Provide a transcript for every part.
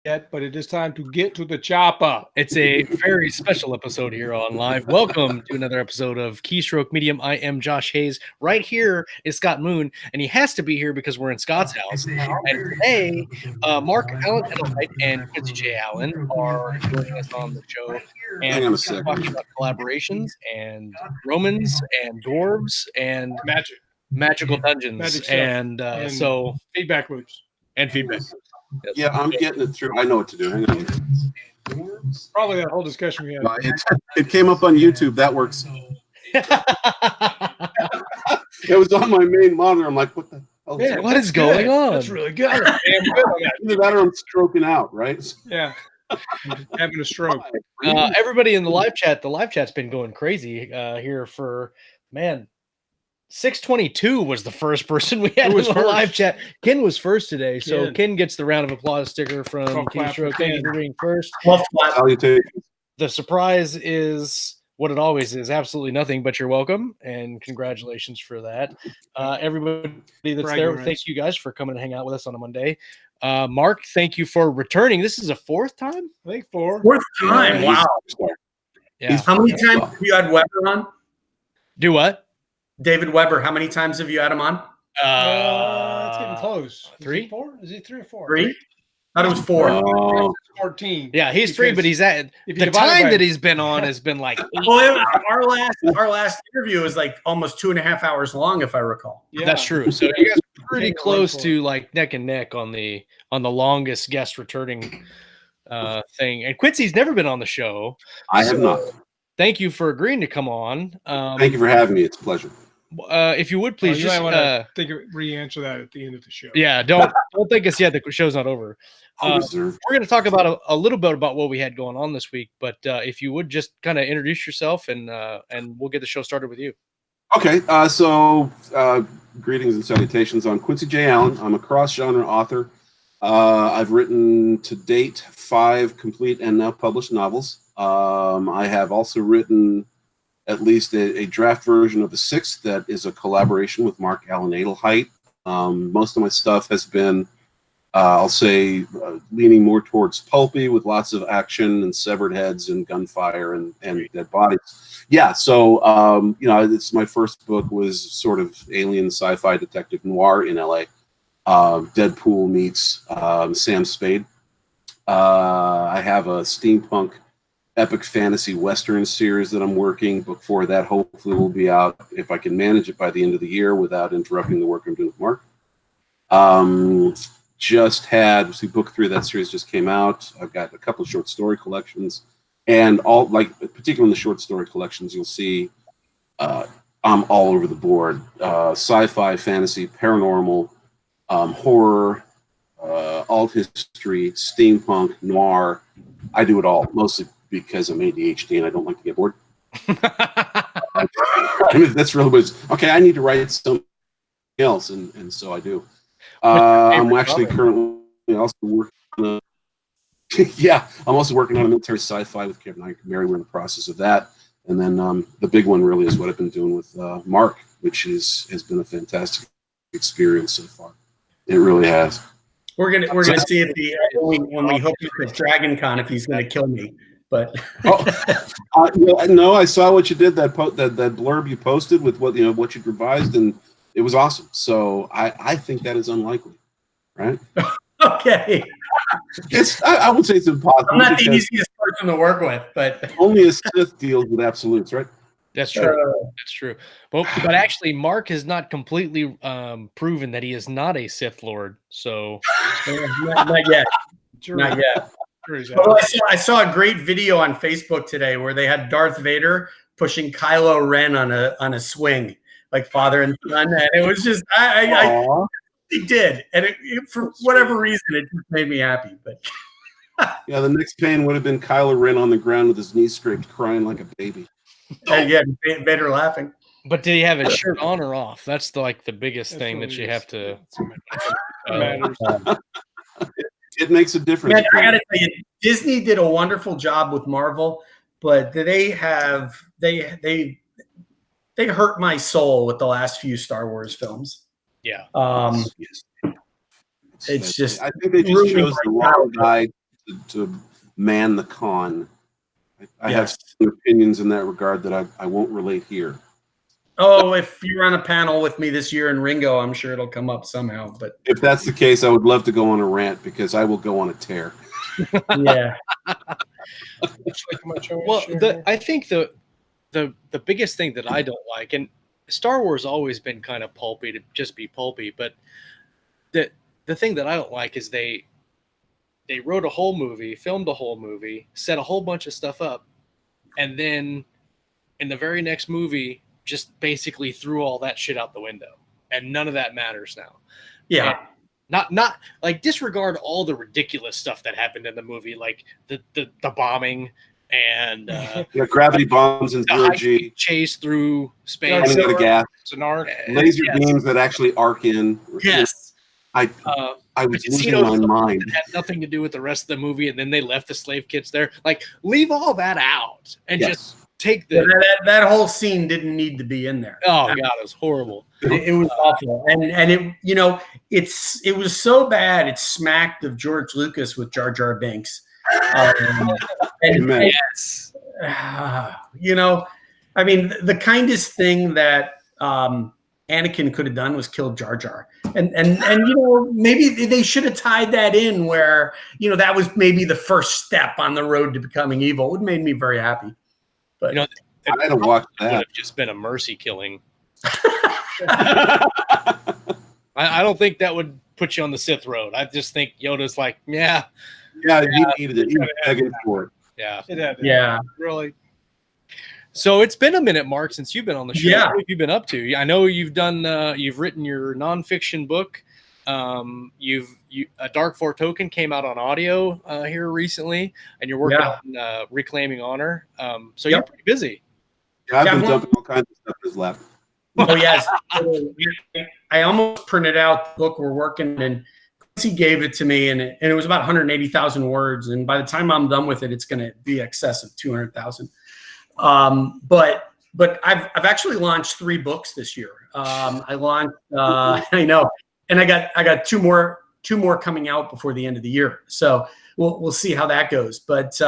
yet, but it is time to get to the chopper. It's a very special episode here on Live. Welcome to another episode of Keystroke Medium. I am Josh Hayes. Right here is Scott Moon, and he has to be here because we're in Scott's house. And today, Marc, Alan, Edelheit, and Quincy J. Allen are joining us on the show. And we're talking about collaborations and Romans and dwarves and magical dungeons. And so feedback loops. And feedback. Yes. Yeah, I'm getting it through. I know what to do. Hang on. Probably that whole discussion we had. It came up on YouTube. That works. It was on my main monitor. I'm like, what the hell? Yeah, what is going on? That's really good. Either that or I'm stroking out, right? Yeah. Having a stroke. Everybody in the live chat's been going crazy here for, man. 622 was the first person we had in the live chat. Ken was first today, so Ken gets the round of applause sticker from Keystroke. Thank you for being first. The surprise is what it always is, absolutely nothing, but you're welcome, and congratulations for that. Everybody that's there, thank you guys for coming and hang out with us on a Monday. Marc, thank you for returning. This is a fourth time? I think fourth time. Wow. Yeah. How many times have you had Weber on? Do what? David Weber, how many times have you had him on? It's getting close. 3? 4? Is it 3 or 4? 3? I thought it was 4. 14. Yeah, he's 3, but he's at the time that he's been on has been like 8. Well, our last interview was like almost 2.5 hours long, if I recall. Yeah. That's true. So you guys are pretty close to like neck and neck on the longest guest returning thing. And Quincy's never been on the show. I have not. Thank you for agreeing to come on. Thank you for having me. It's a pleasure. If you would please just re-answer that at the end of the show. Yeah, don't think us yet. The show's not over. We're going to talk about a little bit about what we had going on this week, but if you would just kind of introduce yourself and we'll get the show started with you. Okay, so greetings and salutations. I'm Quincy J. Allen. I'm a cross-genre author. I've written to date 5 complete and now published novels. I have also written at least a draft version of the 6th that is a collaboration with Marc, Alan, Edelheit. Most of my stuff has been, I'll say, leaning more towards pulpy with lots of action and severed heads and gunfire and dead bodies. Yeah, so, it's my first book was sort of alien sci-fi detective noir in LA. Deadpool meets Sam Spade. I have a steampunk epic fantasy western series that I'm working. Book 4 of that hopefully will be out if I can manage it by the end of the year without interrupting the work I'm doing with Marc. Just had book 3 of that series just came out. I've got a couple of short story collections, and all particularly in the short story collections, you'll see I'm all over the board. Sci-fi, fantasy, paranormal, horror, alt history, steampunk, noir. I do it all, mostly because I'm ADHD and I don't like to get bored. I mean, that's really what it is. Okay, I need to write something else, and so I do. I'm actually currently also working on I'm also working on a military sci-fi with Kevin Mary. We're in the process of that. And then the big one really is what I've been doing with Marc, which has been a fantastic experience so far. It really has. We're gonna see if when we hook up with Dragon Con if he's gonna kill me. But no, I saw what you did, that blurb you posted with what you revised, and it was awesome. So I think that is unlikely, right? Okay. I would say it's impossible. I'm not the easiest person to work with, but only a Sith deals with absolutes, right? That's true. That's true. But actually, Marc has not completely proven that he is not a Sith Lord. So not yet. Not yet. Well, I saw a great video on Facebook today where they had Darth Vader pushing Kylo Ren on a swing, like father and son, and it was just he did, and for whatever reason it just made me happy. But yeah, the next pain would have been Kylo Ren on the ground with his knees scraped, crying like a baby. Yeah, Vader laughing. But did he have his shirt on or off? That's the biggest thing that you have to. It makes a difference. Man, I gotta tell you, Disney did a wonderful job with Marvel, but they hurt my soul with the last few Star Wars films. Yeah. It's just. I think they just chose the wrong guy to man the con. I have Yes. some opinions in that regard that I won't relate here. Oh, if you're on a panel with me this year in Ringo, I'm sure it'll come up somehow. But If that's the case, I would love to go on a rant because I will go on a tear. yeah, Well, I think the biggest thing that I don't like, and Star Wars always been kind of pulpy to just be pulpy, but the thing that I don't like is they wrote a whole movie, filmed a whole movie, set a whole bunch of stuff up, and then in the very next movie just basically threw all that shit out the window, and none of that matters now. yeah. And not like disregard all the ridiculous stuff that happened in the movie, like the bombing and gravity bombs and zero G chase through space, running out of gas, laser beams that actually arc in. Yes, I was losing my mind. It had nothing to do with the rest of the movie, and then they left the slave kids there. Like, leave all that out and just take the that whole scene didn't need to be in there. Oh god, it was horrible. It was awful, and it it was so bad it smacked of George Lucas with Jar Jar Binks. Yes, I mean, the kindest thing that Anakin could have done was kill Jar Jar, and maybe they should have tied that in where that was maybe the first step on the road to becoming evil. It would have made me very happy. But I don't watch that. Would have just been a mercy killing. I don't think that would put you on the Sith road. I just think Yoda's like, he needed it. He was begging for it. Yeah, really. So it's been a minute, Mark, since you've been on the show. Yeah. What have you been up to? I know you've done. You've written your nonfiction book. A Dark Fort Token came out on audio here recently, and you're working on Reclaiming Honor. So you're pretty busy. Yeah, I've been dumping all kinds of stuff in his lap. Oh yes, I almost printed out the book we're working, and Quincy gave it to me, and it was about 180,000 words. And by the time I'm done with it, it's going to be excess of 200,000. But I've actually launched 3 books this year. I launched, I know, and I got two more coming out before the end of the year. So we'll see how that goes. But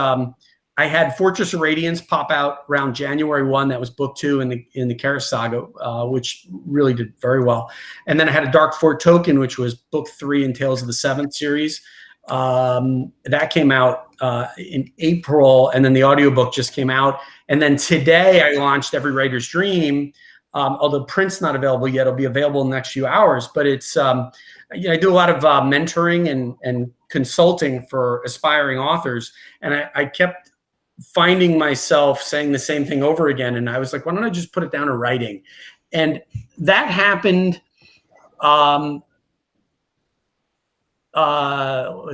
I had Fortress of Radiance pop out around January 1. That was book 2 in the Karis Saga, which really did very well. And then I had a Dark Fort Token, which was book 3 in Tales of the Seventh series. That came out in April, and then the audiobook just came out. And then today I launched Every Writer's Dream. Although print's not available yet, it'll be available in the next few hours. But it's I do a lot of mentoring and consulting for aspiring authors, and I kept finding myself saying the same thing over again. And I was like, why don't I just put it down to writing? And that happened. Let's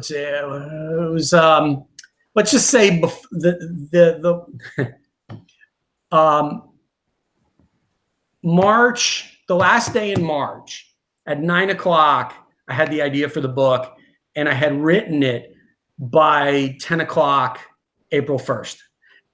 see, it was let's just say March, the last day in March at 9 o'clock, I had the idea for the book, and I had written it by 10 o'clock, April 1st.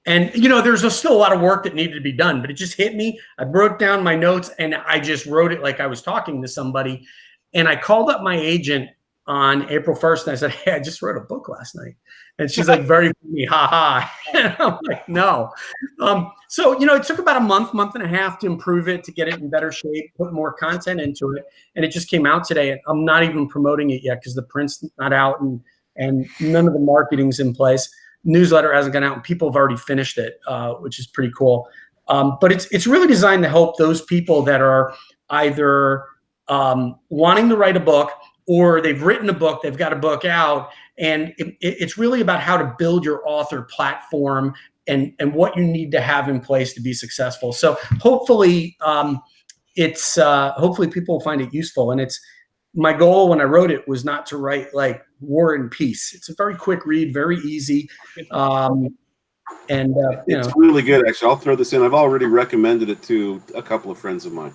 And, there's still a lot of work that needed to be done, but it just hit me. I wrote down my notes, and I just wrote it like I was talking to somebody. And I called up my agent on April 1st, and I said, hey, I just wrote a book last night. And she's like, very funny, ha. And I'm like, no. So, it took about a month and a half to improve it, to get it in better shape, put more content into it. And it just came out today. And I'm not even promoting it yet because the print's not out and none of the marketing's in place. Newsletter hasn't gone out, and people have already finished it, which is pretty cool. But it's really designed to help those people that are either wanting to write a book, or they've written a book, they've got a book out, and it's really about how to build your author platform and what you need to have in place to be successful. So hopefully hopefully people will find it useful. And it's my goal when I wrote it was not to write like War and Peace. It's a very quick read, very easy. It's really good, actually. I'll throw this in. I've already recommended it to a couple of friends of mine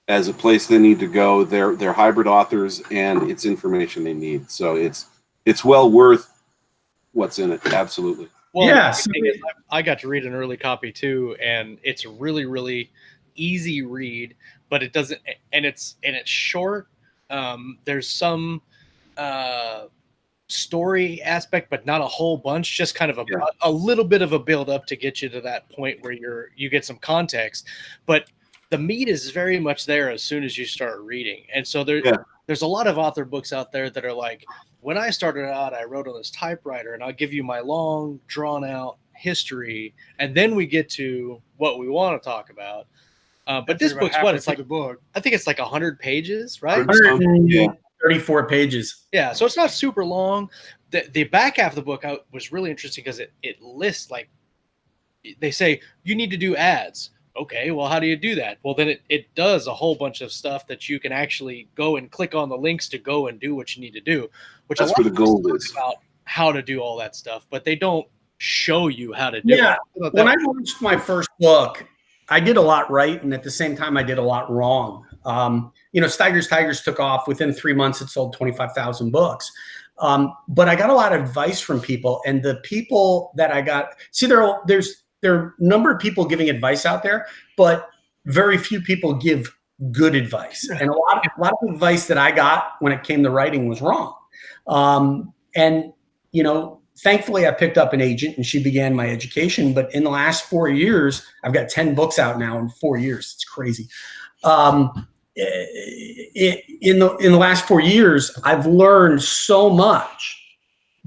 as a place they need to go. They're hybrid authors, and it's information they need. So it's well worth what's in it. Absolutely. Well, yes. I got to read an early copy too, and it's a really, really easy read, but it doesn't, and it's short. There's some story aspect, but not a whole bunch, just kind of a little bit of a build up to get you to that point where you get some context. But the meat is very much there as soon as you start reading. And so there's a lot of author books out there that are like, when I started out, I wrote on this typewriter, and I'll give you my long drawn out history, and then we get to what we want to talk about. But this book's what? It's like the book. I think it's like 100 pages, right? 34 pages. Yeah, so it's not super long. The back half of the book was really interesting because it lists, like, they say you need to do ads. Okay, well, how do you do that? Well, then it does a whole bunch of stuff that you can actually go and click on the links to go and do what you need to do. Which that's where the gold is. About how to do all that stuff, but they don't show you how to do it. When I launched my first book, I did a lot right, and at the same time, I did a lot wrong. Steiger's Tigers took off. Within 3 months, it sold 25,000 books. But I got a lot of advice from people, and the people that I got, there are a number of people giving advice out there, but very few people give good advice. And a lot of advice that I got when it came to writing was wrong. Thankfully, I picked up an agent, and she began my education. But in the last 4 years, I've got 10 books out now in 4 years. It's crazy. In the last 4 years, I've learned so much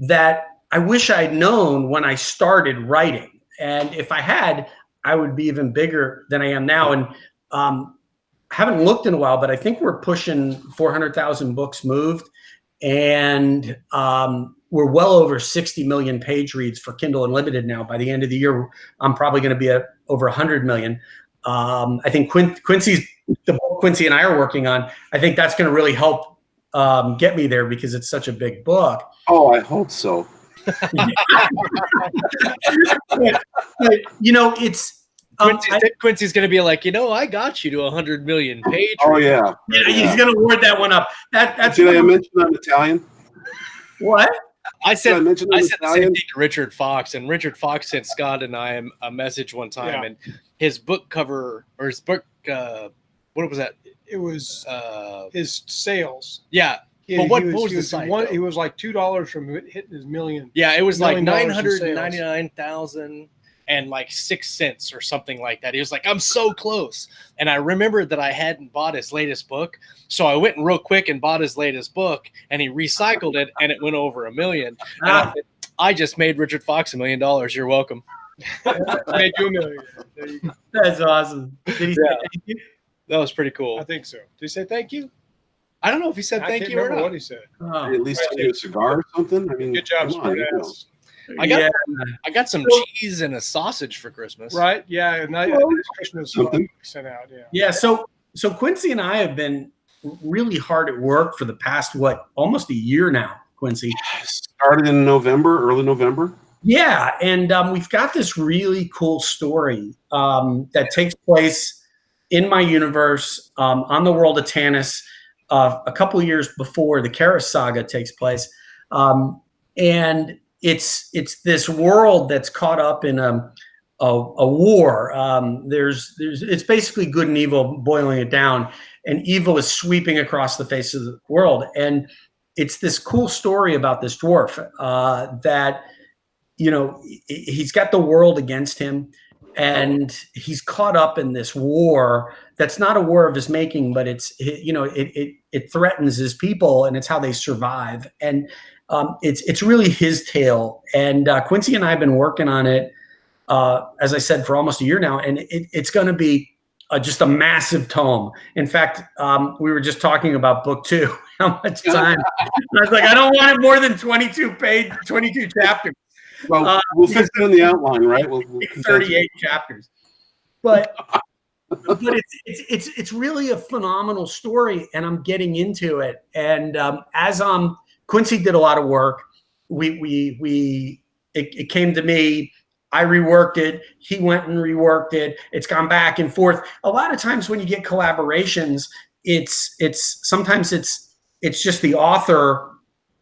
that I wish I'd known when I started writing. And if I had, I would be even bigger than I am now. And I haven't looked in a while, but I think we're pushing 400,000 books moved. And we're well over 60 million page reads for Kindle Unlimited now. By the end of the year, I'm probably going to be at over 100 million. I think Quincy's, the book Quincy and I are working on, I think that's going to really help get me there because it's such a big book. Oh, I hope so. It's Quincy's going to be like, I got you to 100 million page. Oh yeah. He's going to word that one up. That's Did I mention I'm Italian? What? I said the same thing to Richard Fox, and Richard Fox sent Scott and I a message one time, and his book cover, or his book, what was that? It was his sales. Yeah. But what was the site? It was like $2 from hitting his million. Yeah, it was like 999,000 and like 6 cents or something like that. He was like, I'm so close. And I remembered that I hadn't bought his latest book. So I went and real quick and bought his latest book, and he recycled it, and it went over $1 million. And I just made Richard Fox $1 million. You're welcome. Made you $1 million. There you go. That's awesome. Did he say thank you? That was pretty cool. I think so. Did he say thank you? I don't know if he said thank you or not. What he said. At least send you a cigar or something. I mean, good job, smartass. I got some cheese and a sausage for Christmas. Right? Yeah, and that's Christmas sent out. Yeah. Yeah. So Quincy and I have been really hard at work for the past almost a year now. Quincy started in early November. Yeah, and we've got this really cool story that takes place in my universe on the world of Tanis. A couple of years before the Karis saga takes place, and it's this world that's caught up in a war. It's basically good and evil, boiling it down, and evil is sweeping across the face of the world. And it's this cool story about this dwarf that he's got the world against him, and he's caught up in this war that's not a war of his making, but it threatens his people, and it's how they survive. And it's really his tale. And Quincy and I have been working on it, as I said, for almost a year now, and it's going to be just a massive tome. In fact, we were just talking about book 2, how much time. I was like, I don't want it more than 22 chapters. Well, we'll fix it in the outline, right? We'll 38 chapters. But it's really a phenomenal story, and I'm getting into it. And as Quincy did a lot of work, it came to me. I reworked it. He went and reworked it. It's gone back and forth. A lot of times when you get collaborations, sometimes it's just the author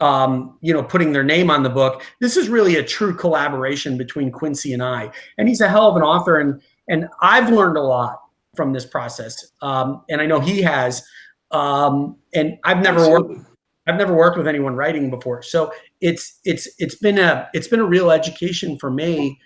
putting their name on the book. This is really a true collaboration between Quincy and I. And he's a hell of an author, and I've learned a lot from this process. And I know he has. And I've never I've never worked with anyone writing before, so it's been a real education for me.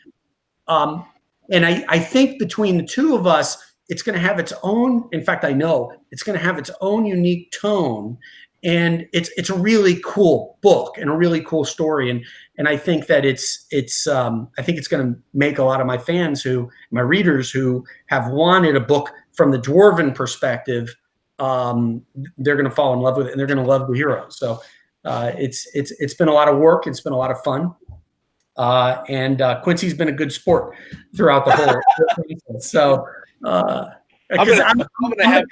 And I think between the two of us, it's going to have its own. In fact, I know it's going to have its own unique tone, and it's a really cool book and a really cool story. And I think that it's going to make a lot of my fans, my readers who have wanted a book from the dwarven perspective, they're going to fall in love with it, and they're going to love the hero. So it's been a lot of work. It's been a lot of fun. And Quincy's been a good sport throughout the whole process. So I'm gonna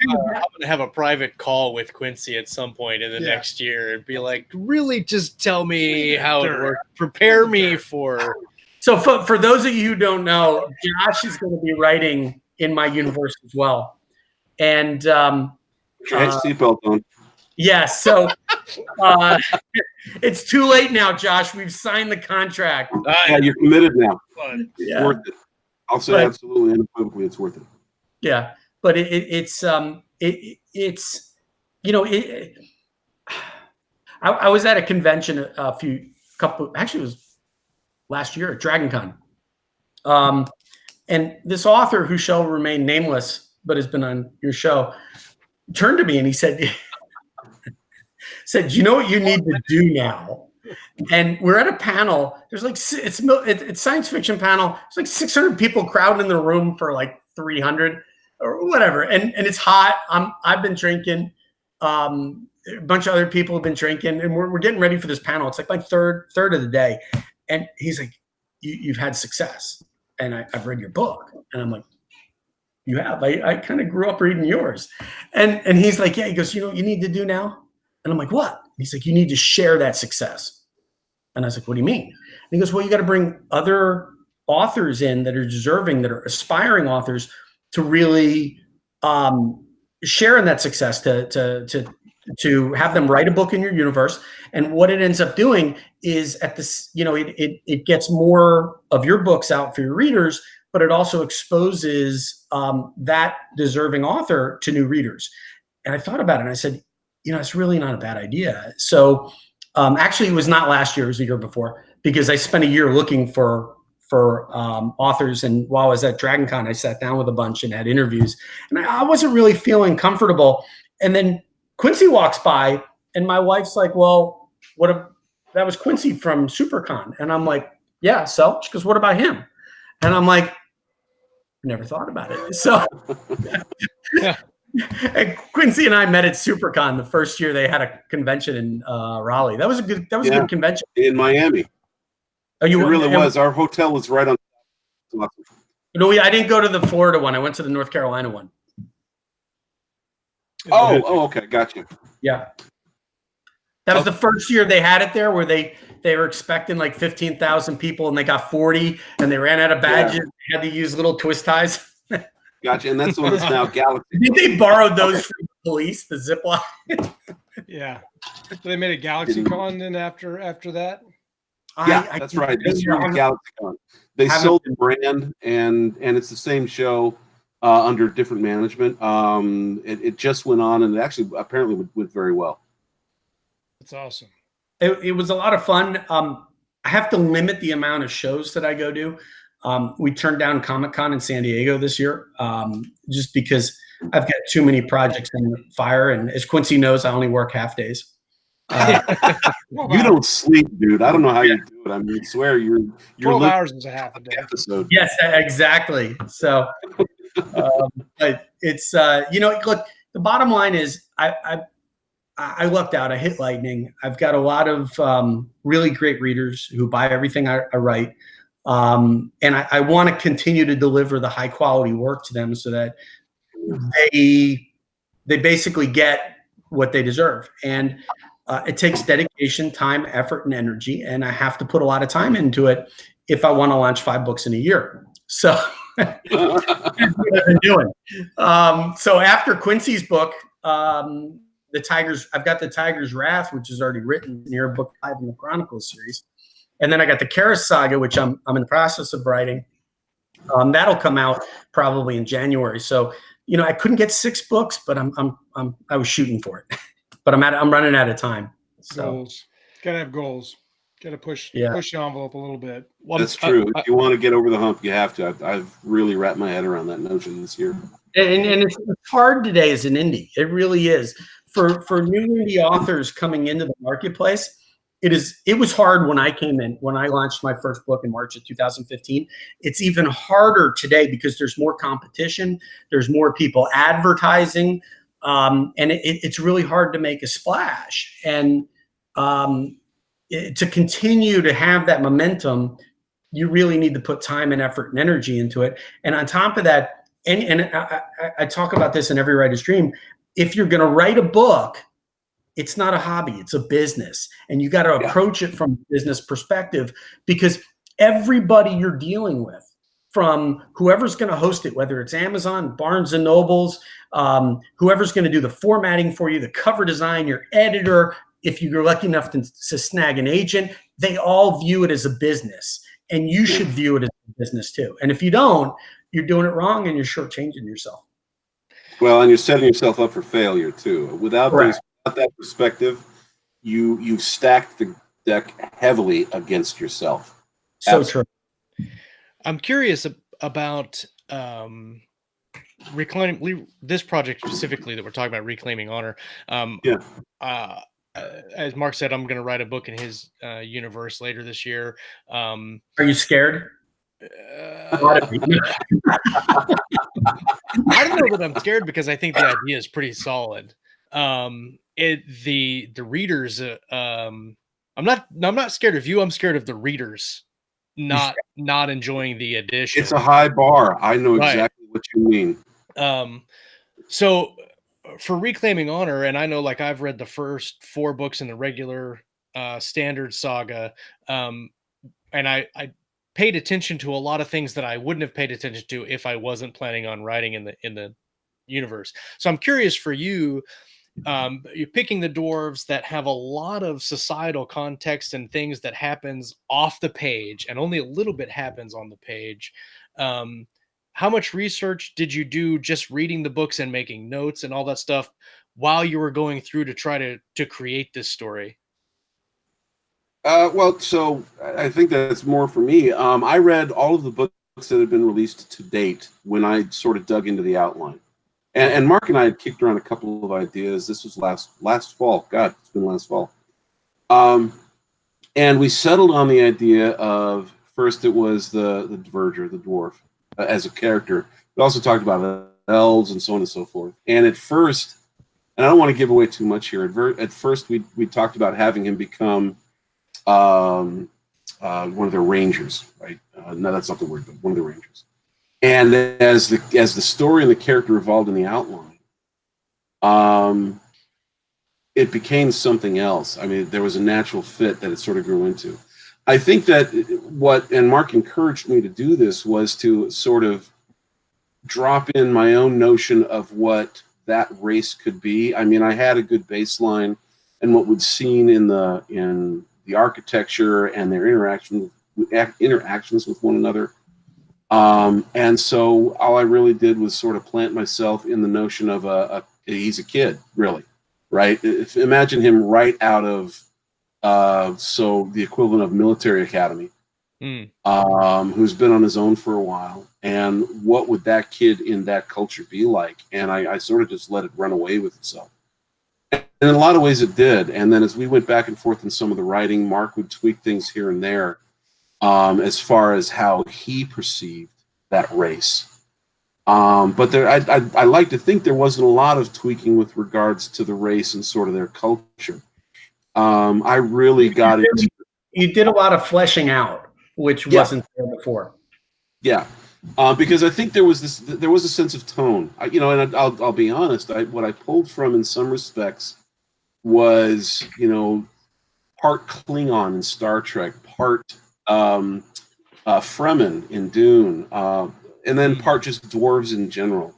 have a private call with Quincy at some point in the next year and be like, really, just tell me how it works. Prepare me for. So for those of you who don't know, Josh is going to be writing in my universe as well, and seatbelt on. Yeah, so it's too late now, Josh. We've signed the contract. Yeah, you're committed now. It's worth it. I'll say absolutely unequivocally, it's worth it. Yeah, but it's I was at a convention actually it was last year at DragonCon, and this author who shall remain nameless but has been on your show turned to me and he said. You know what you need to do now? And we're at a panel. There's like it's science fiction panel. It's like 600 people crowding in the room for like 300 or whatever. And it's hot. I've been drinking. A bunch of other people have been drinking, and we're getting ready for this panel. It's like my third of the day, and he's like, "You've had success, and I've read your book." And I'm like, "You have? I kind of grew up reading yours." And he's like, "Yeah." He goes, "You know what you need to do now?" And I'm like, "What?" He's like, "You need to share that success." And I was like, "What do you mean?" And he goes, "Well, you got to bring other authors in that are deserving, that are aspiring authors, to really share in that success, to have them write a book in your universe." And what it ends up doing is it gets more of your books out for your readers, but it also exposes that deserving author to new readers. And I thought about it and I said, it's really not a bad idea. So actually, it was not last year, it was the year before, because I spent a year looking for authors. And while I was at DragonCon, I sat down with a bunch and had interviews. And I wasn't really feeling comfortable. And then Quincy walks by, and my wife's like, "Well, that was Quincy from SuperCon." And I'm like, "Yeah, so?" She goes, "What about him?" And I'm like, "Never thought about it." So and Quincy and I met at SuperCon the first year they had a convention in Raleigh. That was a good convention in Miami. Oh, it really was. Our hotel was right on. I didn't go to the Florida one. I went to the North Carolina one. Oh, okay, got you. Yeah, that was the first year they had it there, where they were expecting like 15,000 people, and they got 40, and they ran out of badges. Yeah. They had to use little twist ties. Gotcha, and that's when it's now Galaxy. Did they borrow those from the police, the zip line? Yeah. So they made a Galaxy Con then after that? Yeah, that's right. This is really Galaxy Con. They sold the brand, and it's the same show under different management. It just went on, and it actually apparently went very well. That's awesome. It was a lot of fun. I have to limit the amount of shows that I go to. We turned down Comic-Con in San Diego this year just because I've got too many projects in the fire. And as Quincy knows, I only work half days. You don't sleep, dude. I don't know how you do it. I mean, I swear you're 12 hours is a half a day. Episode. Yes, exactly. So, but it's look. The bottom line is, I lucked out. I hit lightning. I've got a lot of really great readers who buy everything I write. And I want to continue to deliver the high quality work to them so that they basically get what they deserve. And it takes dedication, time, effort, and energy. And I have to put a lot of time into it if I want to launch 5 books in a year. So that's what I've been doing. So after Quincy's book, I've got the Tiger's Wrath, which is already written near book 5 in the Chronicles series. And then I got the Karis Saga, which I'm in the process of writing. That'll come out probably in January. So, I couldn't get 6 books, but I was shooting for it. But I'm running out of time. So goals. Gotta have goals. Gotta push the envelope a little bit. Well, That's true. If you want to get over the hump, you have to. I've really wrapped my head around that notion this year. And it's hard today as an indie. It really is. For new indie authors coming into the marketplace, it was hard when I came in, when I launched my first book in March of 2015. It's even harder today because there's more competition, there's more people advertising, and it's really hard to make a splash. And to continue to have that momentum, you really need to put time and effort and energy into it. And on top of that, and I talk about this in Every Writer's Dream, if you're going to write a book, it's not a hobby, it's a business. And you got to approach it from a business perspective, because everybody you're dealing with, from whoever's going to host it, whether it's Amazon, Barnes and Nobles, whoever's going to do the formatting for you, the cover design, your editor, if you're lucky enough to snag an agent, they all view it as a business. And you should view it as a business too. And if you don't, you're doing it wrong and you're shortchanging yourself. Well, and you're setting yourself up for failure too. Without that perspective, you've stacked the deck heavily against yourself. So true. I'm curious about reclaiming this project specifically that we're talking about, Reclaiming Honor. As Marc said, I'm going to write a book in his universe later this year. Are you scared? I don't know that I'm scared, because I think the idea is pretty solid. The readers, I'm not scared of you. I'm scared of the readers not enjoying the edition. It's a high bar. I know exactly what you mean. So for Reclaiming Honor, and I know, like, I've read the first 4 books in the regular standard saga, and I paid attention to a lot of things that I wouldn't have paid attention to if I wasn't planning on writing in the universe. So I'm curious for you, you're picking the dwarves that have a lot of societal context and things that happens off the page, and only a little bit happens on the page. How much research did you do just reading the books and making notes and all that stuff while you were going through to try to create this story? Well, so I think that's more for me. I read all of the books that had been released to date when I sort of dug into the outline. And Marc and I had kicked around a couple of ideas. This was last fall. God, it's been last fall. And we settled on the idea of, first it was the Diverger, the dwarf, as a character. We also talked about elves and so on and so forth. And at first, and I don't want to give away too much here, at first we talked about having him become one of their rangers, right? No, that's not the word, but one of the rangers. And as the story and the character evolved in the outline, it became something else. I mean, there was a natural fit that it sort of grew into. I think that and Marc encouraged me to do this, was to sort of drop in my own notion of what that race could be. I mean, I had a good baseline and what was seen in the architecture and their interactions with one another. And so all I really did was sort of plant myself in the notion of he's a kid, really, right? Imagine him right out of so the equivalent of military academy, who's been on his own for a while, and what would that kid in that culture be like? And I sort of just let it run away with itself. And in a lot of ways it did. And then as we went back and forth in some of the writing, Marc would tweak things here and there as far as how he perceived that race. But I like to think there wasn't a lot of tweaking with regards to the race and sort of their culture. I really got into. You did a lot of fleshing out, which wasn't there before. Yeah, because I think there was a sense of tone. And I'll be honest. What I pulled from in some respects was, part Klingon in Star Trek, part Fremen in Dune, and then part just dwarves in general.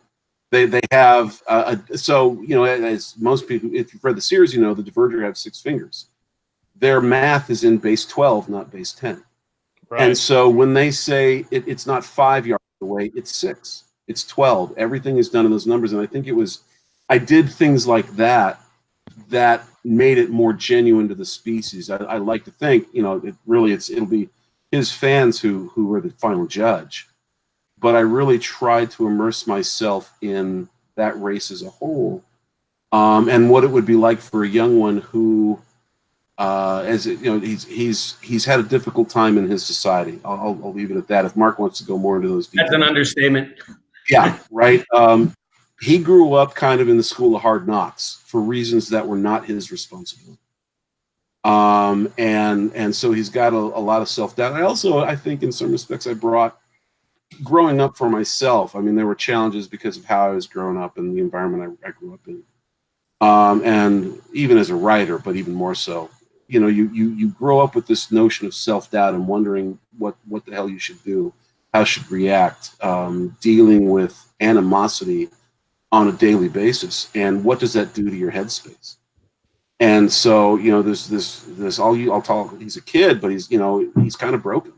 They have as most people, if you've read the series, the Diverger have 6 fingers. Their math is in base 12, not base 10. Right. And so when they say it's not 5 yards away, it's 6, it's 12. Everything is done in those numbers. And I think I did things like that that made it more genuine to the species. I like to think, it'll be his fans who are the final judge. But I really tried to immerse myself in that race as a whole, and what it would be like for a young one who, he's had a difficult time in his society. I'll leave it at that. If Marc wants to go more into those details. That's an understatement. Yeah, right. He grew up kind of in the school of hard knocks for reasons that were not his responsibility. And so he's got a lot of self-doubt. I think in some respects I brought growing up for myself. I mean, there were challenges because of how I was growing up and the environment I grew up in. And even as a writer, but even more so, you grow up with this notion of self-doubt and wondering what the hell you should do, how you should react, dealing with animosity on a daily basis, and what does that do to your headspace? And so, there's this I'll talk. He's a kid, but he's kind of broken.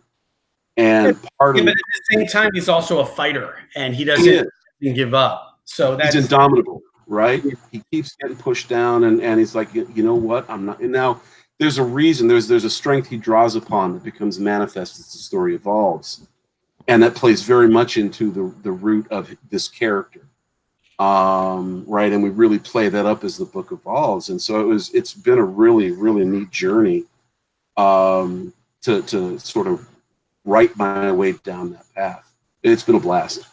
And part of, but at the same time, he's also a fighter, and he doesn't give up. So that's he's indomitable, right? He keeps getting pushed down, and he's like, you know what? I'm not. And now there's a reason. There's a strength he draws upon that becomes manifest as the story evolves, and that plays very much into the root of this character. Right, and we really play that up as the book evolves, and so it's been a really, really neat journey to sort of write my way down that path. It's been a blast.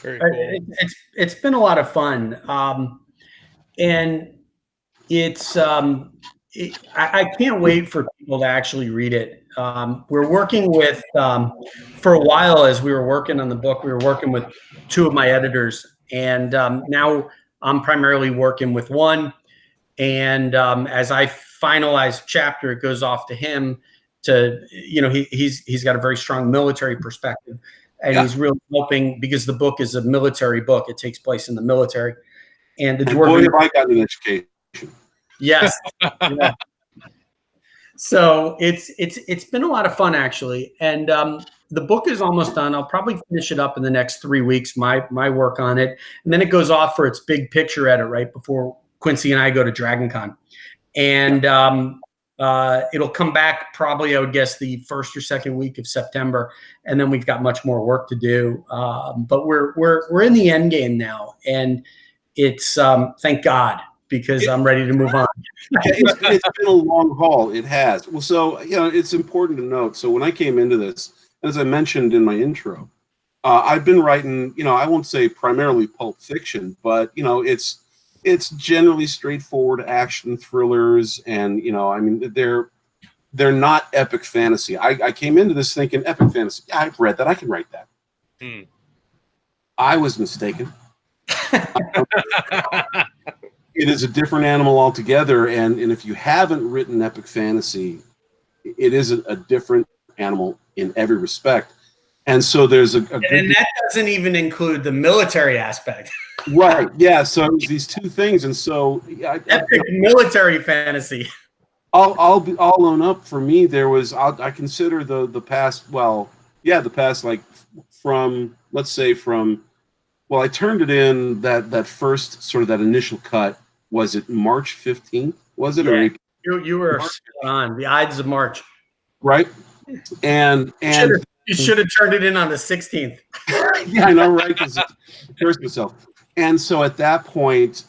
Very cool. It's been a lot of fun, and it's I can't wait for people to actually read it. We're working with for a while as we were working on the book. We were working with two of my editors. And now I'm primarily working with one. And as I finalize chapter, it goes off to him to, he's got a very strong military perspective. And he's really helping because the book is a military book. It takes place in the military. And the boy, have I got an education. Yes. Yeah. So it's been a lot of fun, actually. And the book is almost done. I'll probably finish it up in the next 3 weeks, my work on it. And then it goes off for its big picture edit right before Quincy and I go to DragonCon. And it'll come back probably, I would guess, the first or second week of September. And then we've got much more work to do. But we're in the end game now. And it's thank God, because I'm ready to move on. It's been a long haul. It has. Well, so, it's important to note. So when I came into this, as I mentioned in my intro, I've been writing, I won't say primarily pulp fiction, but, it's generally straightforward action thrillers. And, they're not epic fantasy. I came into this thinking epic fantasy. Yeah, I've read that. I can write that. I was mistaken. It is a different animal altogether, and if you haven't written epic fantasy, it is a different animal in every respect. And so there's and that doesn't even include the military aspect. Right, yeah, so these two things, and so epic military fantasy. I'll own up, for me, there was, I consider the past, the past, like, let's say I turned it in that first sort of that initial cut. Was it March 15th? Was it? Yeah, you were on the Ides of March, right? And you should have turned it in on the 16th. Yeah, I know, right? Because it occurs to myself. And so at that point,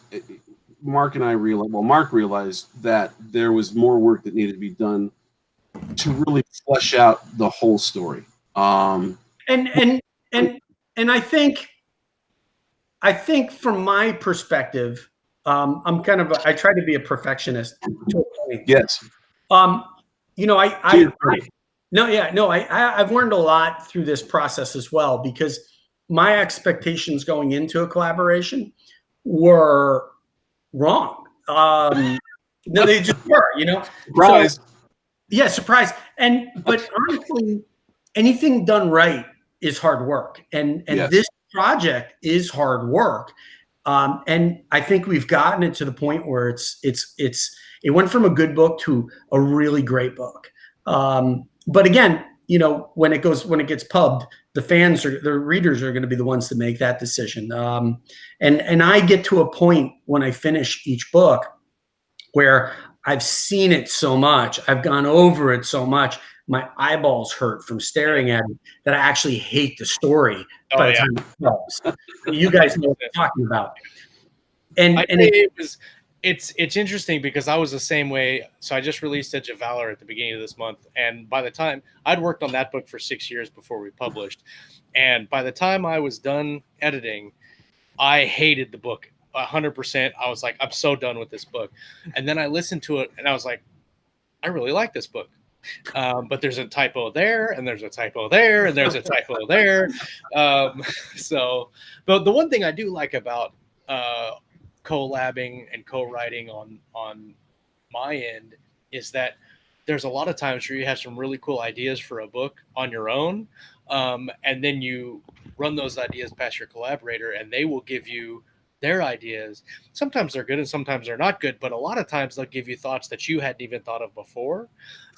Marc realized that there was more work that needed to be done to really flesh out the whole story. And I think from my perspective, I try to be a perfectionist. Yes. I've learned a lot through this process as well, because my expectations going into a collaboration were wrong. No, they just were, Surprise. So, yeah, surprise. But honestly, anything done right is hard work. And yes. This project is hard work. And I think we've gotten it to the point where it went from a good book to a really great book. But again, when it gets pubbed, the readers are going to be the ones to make that decision. And I get to a point when I finish each book where I've seen it so much, I've gone over it so much, my eyeballs hurt from staring at it, that I actually hate the story by the time it goes. You guys know what I'm talking about. And it's interesting because I was the same way. So I just released Edge of Valor at the beginning of this month, and by the time I'd worked on that book for 6 years before we published, and by the time I was done editing, I hated the book 100%. I was like, I'm so done with this book. And then I listened to it, and I was like, I really like this book. But there's a typo there, and there's a typo there, and there's a typo there. So, but the one thing I do like about collabing and co-writing on my end is that there's a lot of times where you have some really cool ideas for a book on your own, and then you run those ideas past your collaborator, and they will give you their ideas. Sometimes they're good and sometimes they're not good, but a lot of times they'll give you thoughts that you hadn't even thought of before,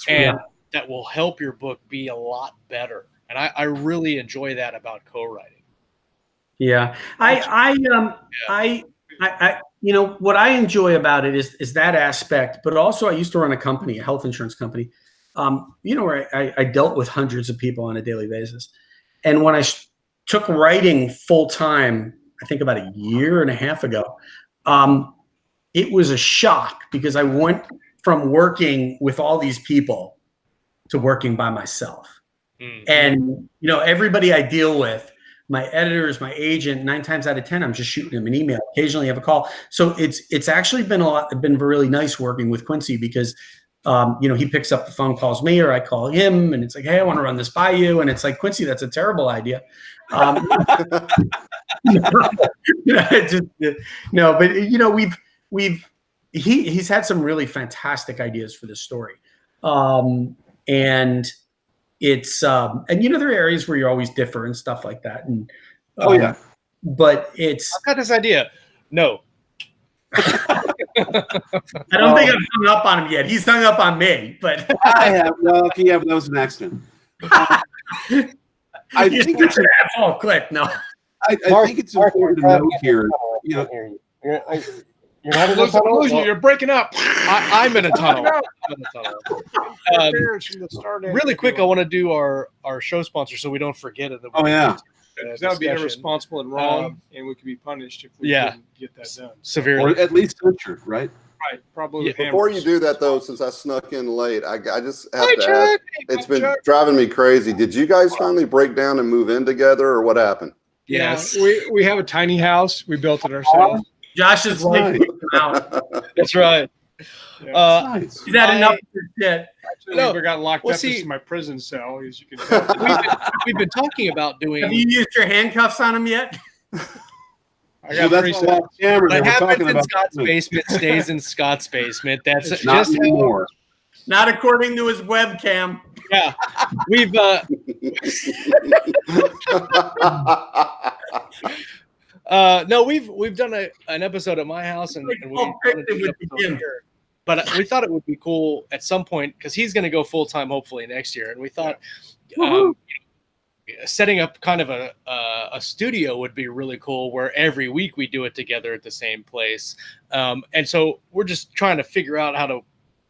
and that will help your book be a lot better. And I really enjoy that about co-writing. Yeah, I you know, what I enjoy about it is that aspect, but also I used to run a company, a health insurance company, you know, where I dealt with hundreds of people on a daily basis. And when I took writing full time, I think about a year and a half ago, it was a shock because I went from working with all these people to working by myself. Mm-hmm. And, you know, everybody I deal with, my editors, my agent, 9 times out of 10, I'm just shooting them an email. Occasionally have a call. So it's actually been really nice working with Quincy because, you know, he picks up the phone, calls me, or I call him, and it's like, hey, I want to run this by you. And it's like, Quincy, that's a terrible idea. You know, no, but you know, he's had some really fantastic ideas for this story. And it's and you know, there are areas where you always differ and stuff like that. And but it's I've got this idea. No. I don't think I've hung up on him yet. He's hung up on me, but I have. Well, if you have, that was an accident. I think it's an asshole. Click. No. I think it's important to note here. You know, you're not in a tunnel. You're breaking up. I'm in a tunnel. Really quick, I want to do our show sponsor so we don't forget it. That would be irresponsible and wrong, and we could be punished if we didn't get that done. Severely. Or at least censored, right? Right, probably. Before you do that, though, since I snuck in late, I just have to ask. It's been driving me crazy. Did you guys finally break down and move in together, or what happened? Yes. Yeah, we have a tiny house. We built it ourselves. Josh's wife out. That's right. Yeah, is that enough for shit? Actually, we got locked up in my prison cell, as you can tell. We've been talking about doing. Have you used your handcuffs on him yet? I got what happens in Scott's basement stays in Scott's basement. That's it's just not anymore. Not according to his webcam. Yeah, we've. No, we've done an episode at my house, and but we thought it would be cool at some point because he's going to go full time hopefully next year, and we thought setting up kind of a studio would be really cool where every week we do it together at the same place, and so we're just trying to figure out how to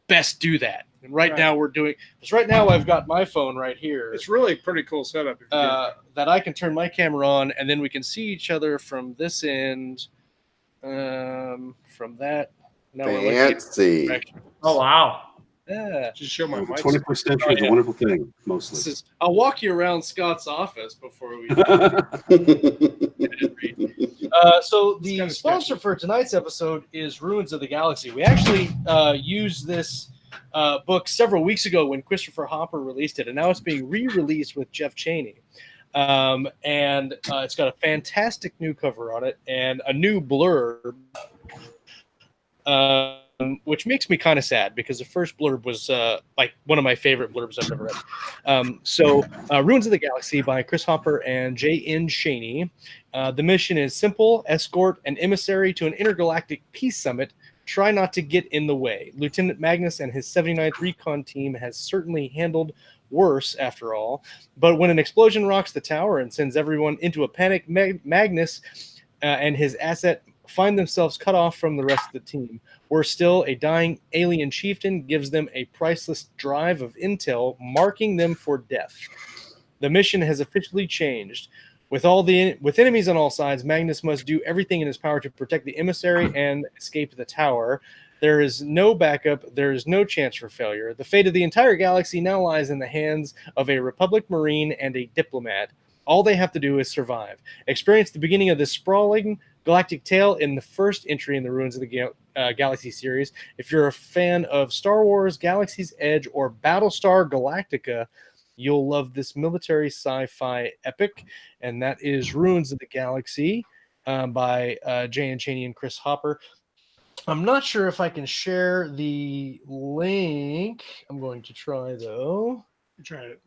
best do that. And right now we're doing because right now I've got my phone right here. It's really a pretty cool setup. That I can turn my camera on, and then we can see each other from this end, from that. No, fancy. Oh wow! Yeah, just show my mic. 21st century is a wonderful thing. Mostly, I'll walk you around Scott's office before we. So the sponsor for tonight's episode is Ruins of the Galaxy. We actually used this book several weeks ago when Christopher Hopper released it, and now it's being re-released with Jeff Chaney. And it's got a fantastic new cover on it and a new blurb, which makes me kind of sad because the first blurb was like one of my favorite blurbs I've ever read. So Ruins of the Galaxy by Chris Hopper and J.N. Chaney. The mission is simple: escort an emissary to an intergalactic peace summit. Try not to get in the way. Lieutenant Magnus and his 79th Recon Team has certainly handled worse, after all. But when an explosion rocks the tower and sends everyone into a panic, Magnus and his asset find themselves cut off from the rest of the team. Worse still, a dying alien chieftain gives them a priceless drive of intel, marking them for death. The mission has officially changed. With enemies on all sides, Magnus must do everything in his power to protect the emissary and escape the tower. There is no backup. There is no chance for failure. The fate of the entire galaxy now lies in the hands of a Republic Marine and a diplomat. All they have to do is survive. Experience the beginning of this sprawling galactic tale in the first entry in the Ruins of the Galaxy series. If you're a fan of Star Wars, Galaxy's Edge, or Battlestar Galactica, you'll love this military sci-fi epic, and that is Ruins of the Galaxy by Chaney and Chris Hopper. I'm not sure if I can share the link. I'm going to try, though. You try it.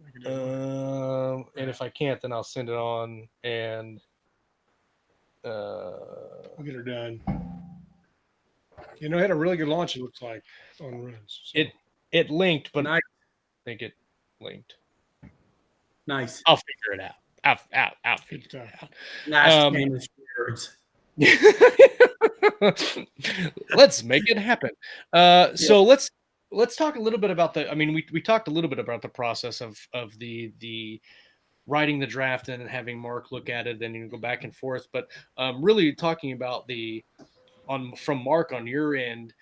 And if I can't, then I'll send it on, and we'll get her done. You know, it had a really good launch, it looks like, on Ruins. So. It linked, but nice. I think it linked. Nice. I'll figure it out. I'll figure it out. Last famous words. Let's make it happen. So let's talk a little bit about we talked a little bit about the process of the writing the draft and having Marc look at it, then you go back and forth. But really talking about from Marc on your end,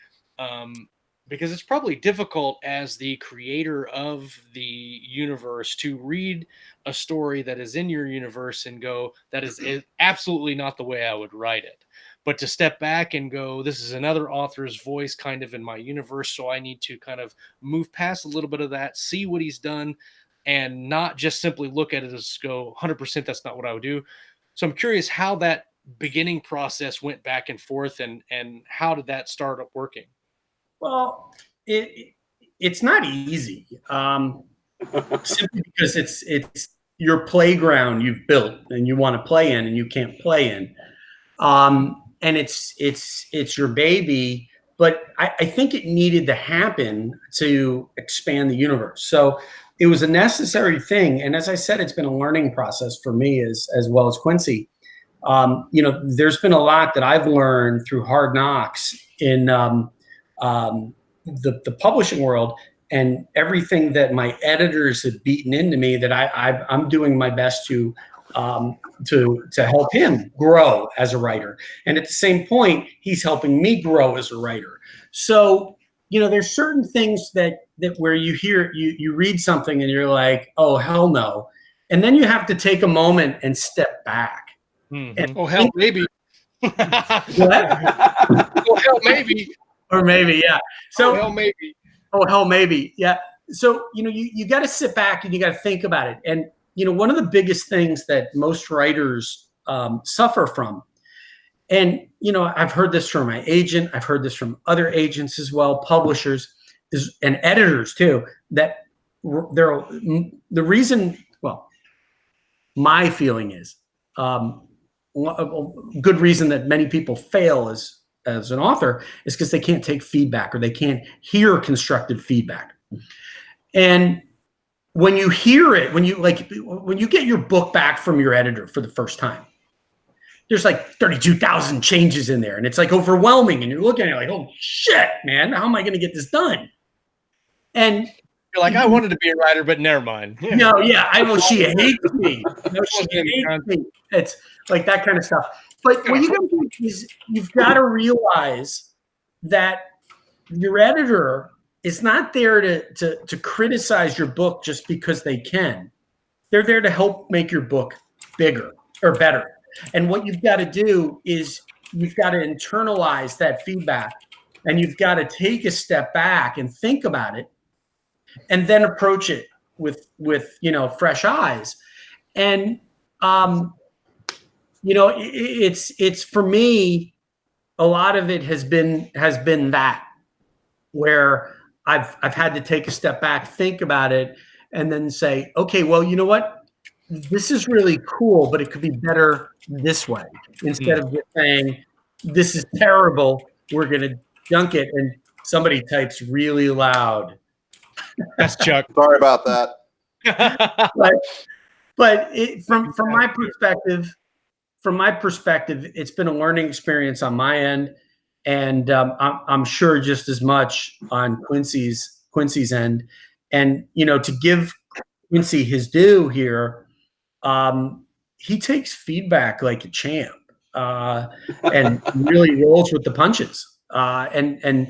because it's probably difficult as the creator of the universe to read a story that is in your universe and go, that is absolutely not the way I would write it. But to step back and go, this is another author's voice kind of in my universe, so I need to kind of move past a little bit of that, see what he's done, and not just simply look at it as go, 100% that's not what I would do. So I'm curious how that beginning process went back and forth, and how did that start up working? Well, it's not easy, simply because it's your playground you've built and you want to play in and you can't play in, and it's your baby. But I think it needed to happen to expand the universe. So it was a necessary thing, and as I said, it's been a learning process for me as well as Quincy. There's been a lot that I've learned through hard knocks in the publishing world, and everything that my editors have beaten into me that I'm doing my best to help him grow as a writer. And at the same point, he's helping me grow as a writer. So, there's certain things that where you hear, you read something and you're like, oh, hell no. And then you have to take a moment and step back. And hell, maybe. Oh, hell, maybe. Or maybe, yeah. So, hell, maybe. Oh, hell, maybe. Yeah. So, you got to sit back and you got to think about it. And, one of the biggest things that most writers suffer from, and, I've heard this from my agent, I've heard this from other agents as well, publishers and editors too, that the reason, well, my feeling is a good reason that many people fail as an author is because they can't take feedback or they can't hear constructive feedback. And when you hear it, when you get your book back from your editor for the first time, there's like 32,000 changes in there, and it's like overwhelming. And you're looking at it like, oh shit, man, how am I going to get this done? And you're like, I wanted to be a writer, but never mind. Yeah. No, yeah, I know she hates me. No, she hates me. It's like that kind of stuff. But what you got to do is you've got to realize that your editor is not there to criticize your book just because they can. They're there to help make your book bigger or better. And what you've got to do is you've got to internalize that feedback, and you've got to take a step back and think about it, and then approach it with fresh eyes. And it's for me, a lot of it has been that, where I've had to take a step back, think about it, and then say, okay, well, you know what? This is really cool, but it could be better this way. Instead of just saying, this is terrible, we're going to junk it, and somebody types really loud. That's Chuck. Sorry about that. But from my perspective, from my perspective, it's been a learning experience on my end, and I'm sure just as much on Quincy's end. And to give Quincy his due here, he takes feedback like a champ, and really rolls with the punches. And I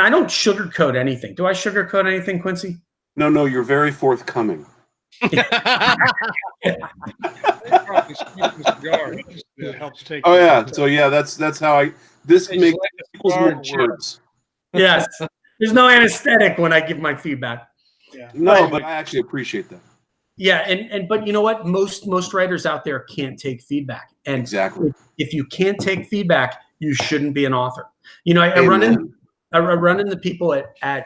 don't sugarcoat anything. Do I sugarcoat anything, Quincy? No, you're very forthcoming. Oh yeah, so yeah, that's how I. This makes people's words. Yes, there's no anesthetic when I give my feedback. Yeah. No, but I actually appreciate that. Yeah, but you know what? Most writers out there can't take feedback, and exactly, if you can't take feedback, you shouldn't be an author. I run into people at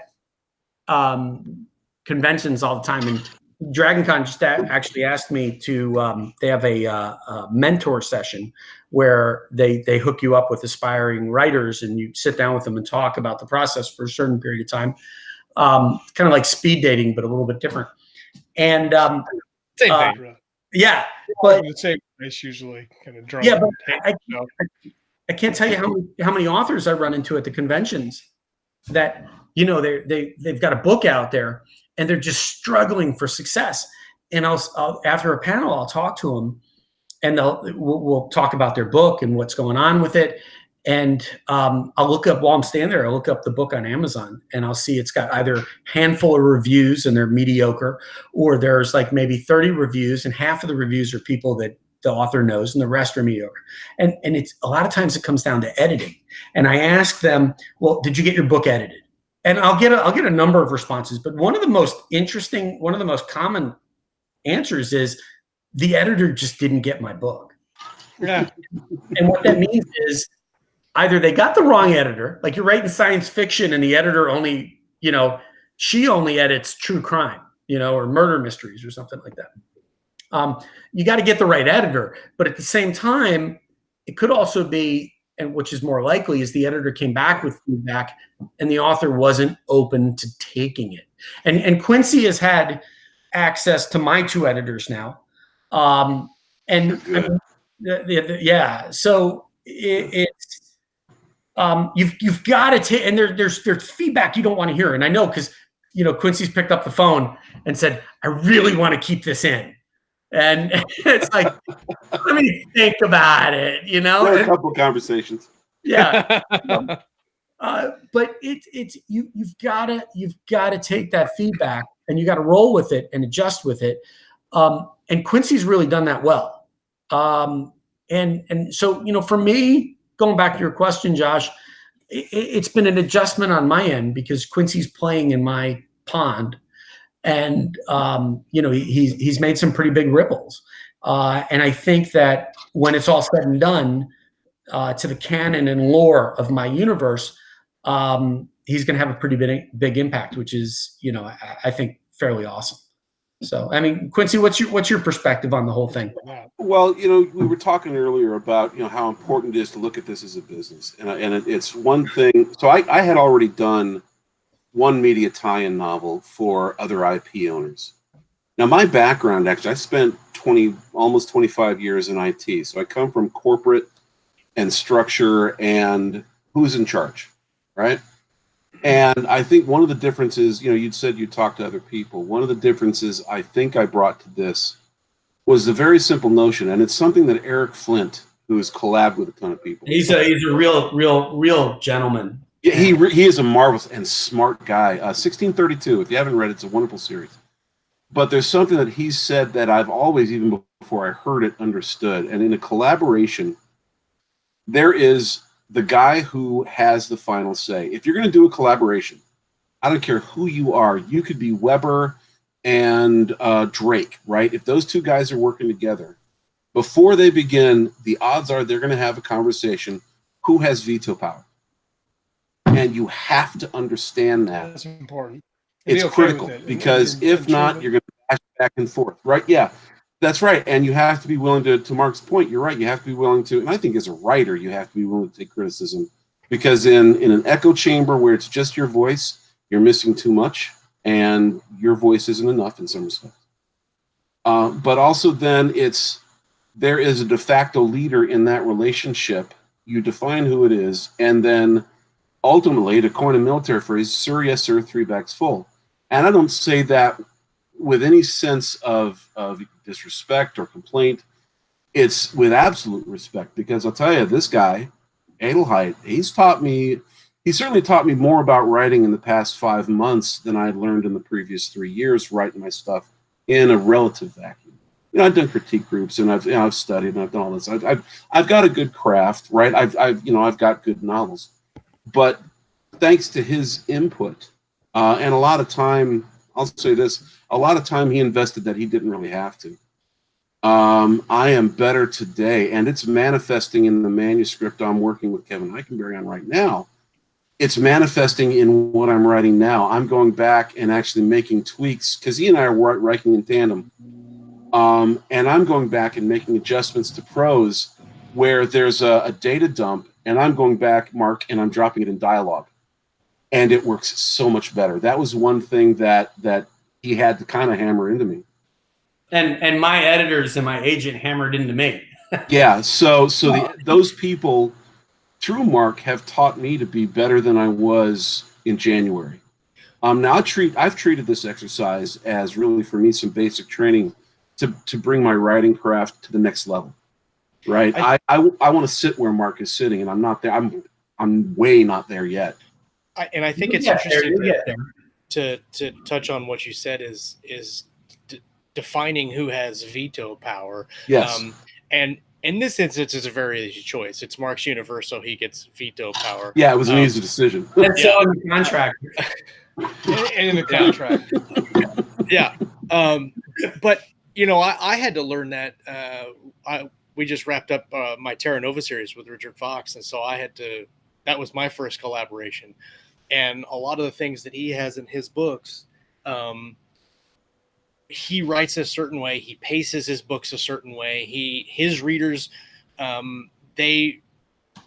conventions all the time, and DragonCon just actually asked me to. They have a mentor session where they hook you up with aspiring writers, and you sit down with them and talk about the process for a certain period of time. Kind of like speed dating, but a little bit different. And same thing. Yeah, but the same place usually kind of drunk. Yeah, but I can't tell you how many authors I run into at the conventions that they've got a book out there and they're just struggling for success. And I'll after a panel, I'll talk to them, and we'll talk about their book and what's going on with it. And I'll look up while I'm standing there. I'll look up the book on Amazon, and I'll see it's got either a handful of reviews and they're mediocre, or there's like maybe 30 reviews, and half of the reviews are people that the author knows, and the rest are mediocre. And it's a lot of times it comes down to editing. And I ask them, "Well, did you get your book edited?" And I'll get a number of responses, but one of the most common answers is the editor just didn't get my book. Yeah. And what that means is either they got the wrong editor, like you're writing science fiction and the editor only, she only edits true crime, or murder mysteries or something like that. You got to get the right editor, but at the same time, it could also be, and which is more likely, is the editor came back with feedback and the author wasn't open to taking it. And Quincy has had access to my two editors now. Yeah, so it's you've got to take, and there's feedback you don't want to hear, and I know because Quincy's picked up the phone and said, "I really want to keep this in," and it's like, let me think about it. A couple of conversations. Yeah, but you've got to take that feedback and you got to roll with it and adjust with it. And Quincy's really done that well. And so, for me, going back to your question, Josh, it's been an adjustment on my end because Quincy's playing in my pond, and he's made some pretty big ripples. And I think that when it's all said and done, to the canon and lore of my universe, he's going to have a pretty big impact, which is, I think fairly awesome. So, I mean, Quincy, what's your perspective on the whole thing? Well, we were talking earlier about, how important it is to look at this as a business. And it's one thing. So I had already done one media tie-in novel for other IP owners. Now, my background, actually, I spent almost 25 years in IT. So I come from corporate and structure and who's in charge, right? And I think one of the differences, you'd said you talked to other people. One of the differences I think I brought to this was the very simple notion, and it's something that Eric Flint, who has collabed with a ton of people. He's a real gentleman. Yeah, he is a marvelous and smart guy. 1632, if you haven't read it, it's a wonderful series. But there's something that he said that I've always, even before I heard it, understood. And in a collaboration, there is the guy who has the final say. If you're going to do a collaboration, I don't care who you are. You could be Weber and Drake, right? If those two guys are working together, before they begin, the odds are they're going to have a conversation. Who has veto power? And you have to understand that. That's important. It's critical because if not, you're going to dash back and forth, right? Yeah. That's right. And you have to be willing to Mark's point, you're right. You have to be willing to, and I think as a writer, you have to be willing to take criticism because in an echo chamber where it's just your voice, you're missing too much and your voice isn't enough in some respects. But also then it's there is a de facto leader in that relationship. You define who it is, and then ultimately, to coin a military phrase, sir, yes, sir, 3 bags full. And I don't say that with any sense of disrespect or complaint. It's with absolute respect, because I'll tell you, this guy, Edelheit, he certainly taught me more about writing in the past 5 months than I'd learned in the previous 3 years writing my stuff in a relative vacuum. I've done critique groups, and I've studied, and I've done all this. I've got a good craft, right? I've got good novels, but thanks to his input and a lot of time, I'll say this: a lot of time he invested that he didn't really have to. I am better today, and it's manifesting in the manuscript I'm working with Kevin Eikenberry on right now. It's manifesting in what I'm writing now. I'm going back and actually making tweaks, because he and I are writing in tandem. And I'm going back and making adjustments to prose where there's a data dump, and I'm going back, Marc, and I'm dropping it in dialogue. And it works so much better. That was one thing that he had to kind of hammer into me. And my editors and my agent hammered into me. Yeah, so those people, through Marc, have taught me to be better than I was in January. Now I've treated this exercise as really, for me, some basic training to bring my writing craft to the next level, right? I want to sit where Marc is sitting, and I'm not there. I'm way not there yet. And I think it's interesting to touch on what you said is defining who has veto power. Yes. And in this instance, it's a very easy choice. It's Marc's universe, so he gets veto power. Yeah, it was an easy decision. That's so in the contract. In the contract. Yeah. But I had to learn that. We just wrapped up my Terra Nova series with Richard Fox, and so that was my first collaboration. And a lot of the things that he has in his books, he writes a certain way. He paces his books a certain way. His readers, they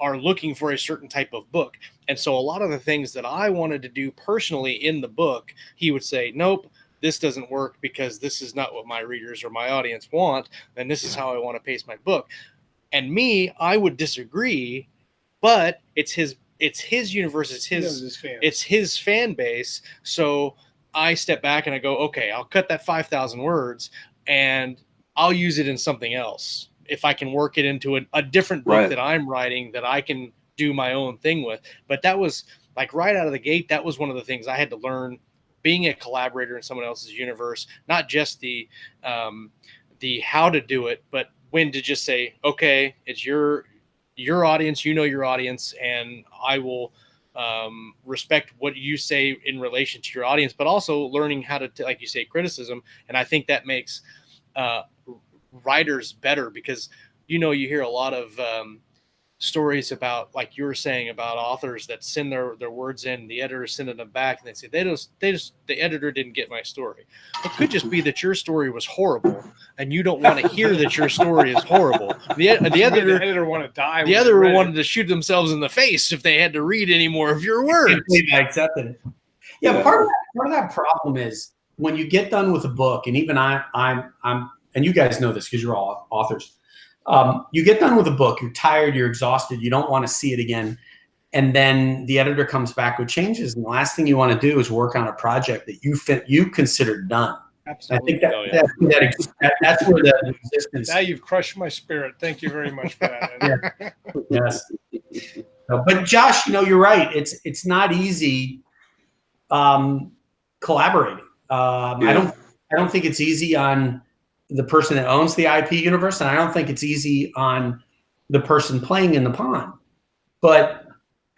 are looking for a certain type of book. And so a lot of the things that I wanted to do personally in the book, he would say, nope, this doesn't work because this is not what my readers or my audience want. And this is how I want to pace my book. And me, I would disagree, but it's his universe. It's his fan base. So I step back and I go, okay, I'll cut that 5,000 words and I'll use it in something else. If I can work it into a different book that I'm writing that I can do my own thing with. But that was like right out of the gate. That was one of the things I had to learn being a collaborator in someone else's universe, not just the how to do it, but when to just say, okay, it's your audience, your audience, and I will respect what you say in relation to your audience, but also learning how to, like you say, criticism. And I think that makes writers better, because you hear a lot of stories about, like you were saying, about authors that send their words in, the editor sending them back, and they say the editor didn't get my story. It could just be that your story was horrible and you don't want to hear that your story is horrible. The editor want to die. The editor wanted to shoot themselves in the face if they had to read any more of your words. I accepted it. Yeah, part of that problem is when you get done with a book, and even I'm and you guys know this because you're all authors. You get done with a book, you're tired, you're exhausted, you don't want to see it again. And then the editor comes back with changes. And the last thing you want to do is work on a project that you consider done. Absolutely. I think that's where the resistance. Now you've crushed my spirit. Thank you very much for that. Yes. But Josh, you're right. It's not easy collaborating. I don't think it's easy on the person that owns the IP universe, and I don't think it's easy on the person playing in the pond. But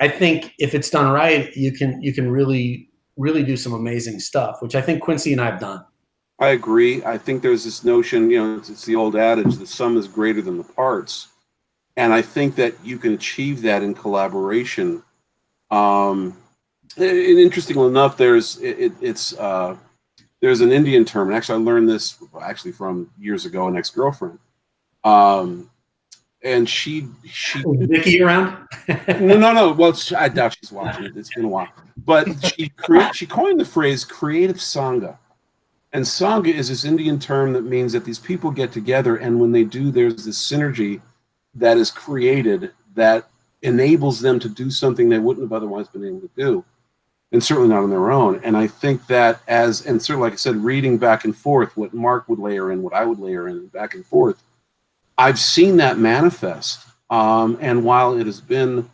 I think if it's done right, you can really, really do some amazing stuff, which I think Quincy and I have done. I agree. I think there's this notion, it's the old adage, the sum is greater than the parts. And I think that you can achieve that in collaboration. And interestingly enough, there's an Indian term, and actually I learned this from years ago, an ex-girlfriend. And she Vicky around? No. Well, I doubt she's watching it. It's been a while. But she coined the phrase creative sangha. And Sangha is this Indian term that means that these people get together, and when they do, there's this synergy that is created that enables them to do something they wouldn't have otherwise been able to do, and certainly not on their own. And I think that and certainly, like I said, reading back and forth, what Marc would layer in, what I would layer in, back and forth, I've seen that manifest. And while it has been,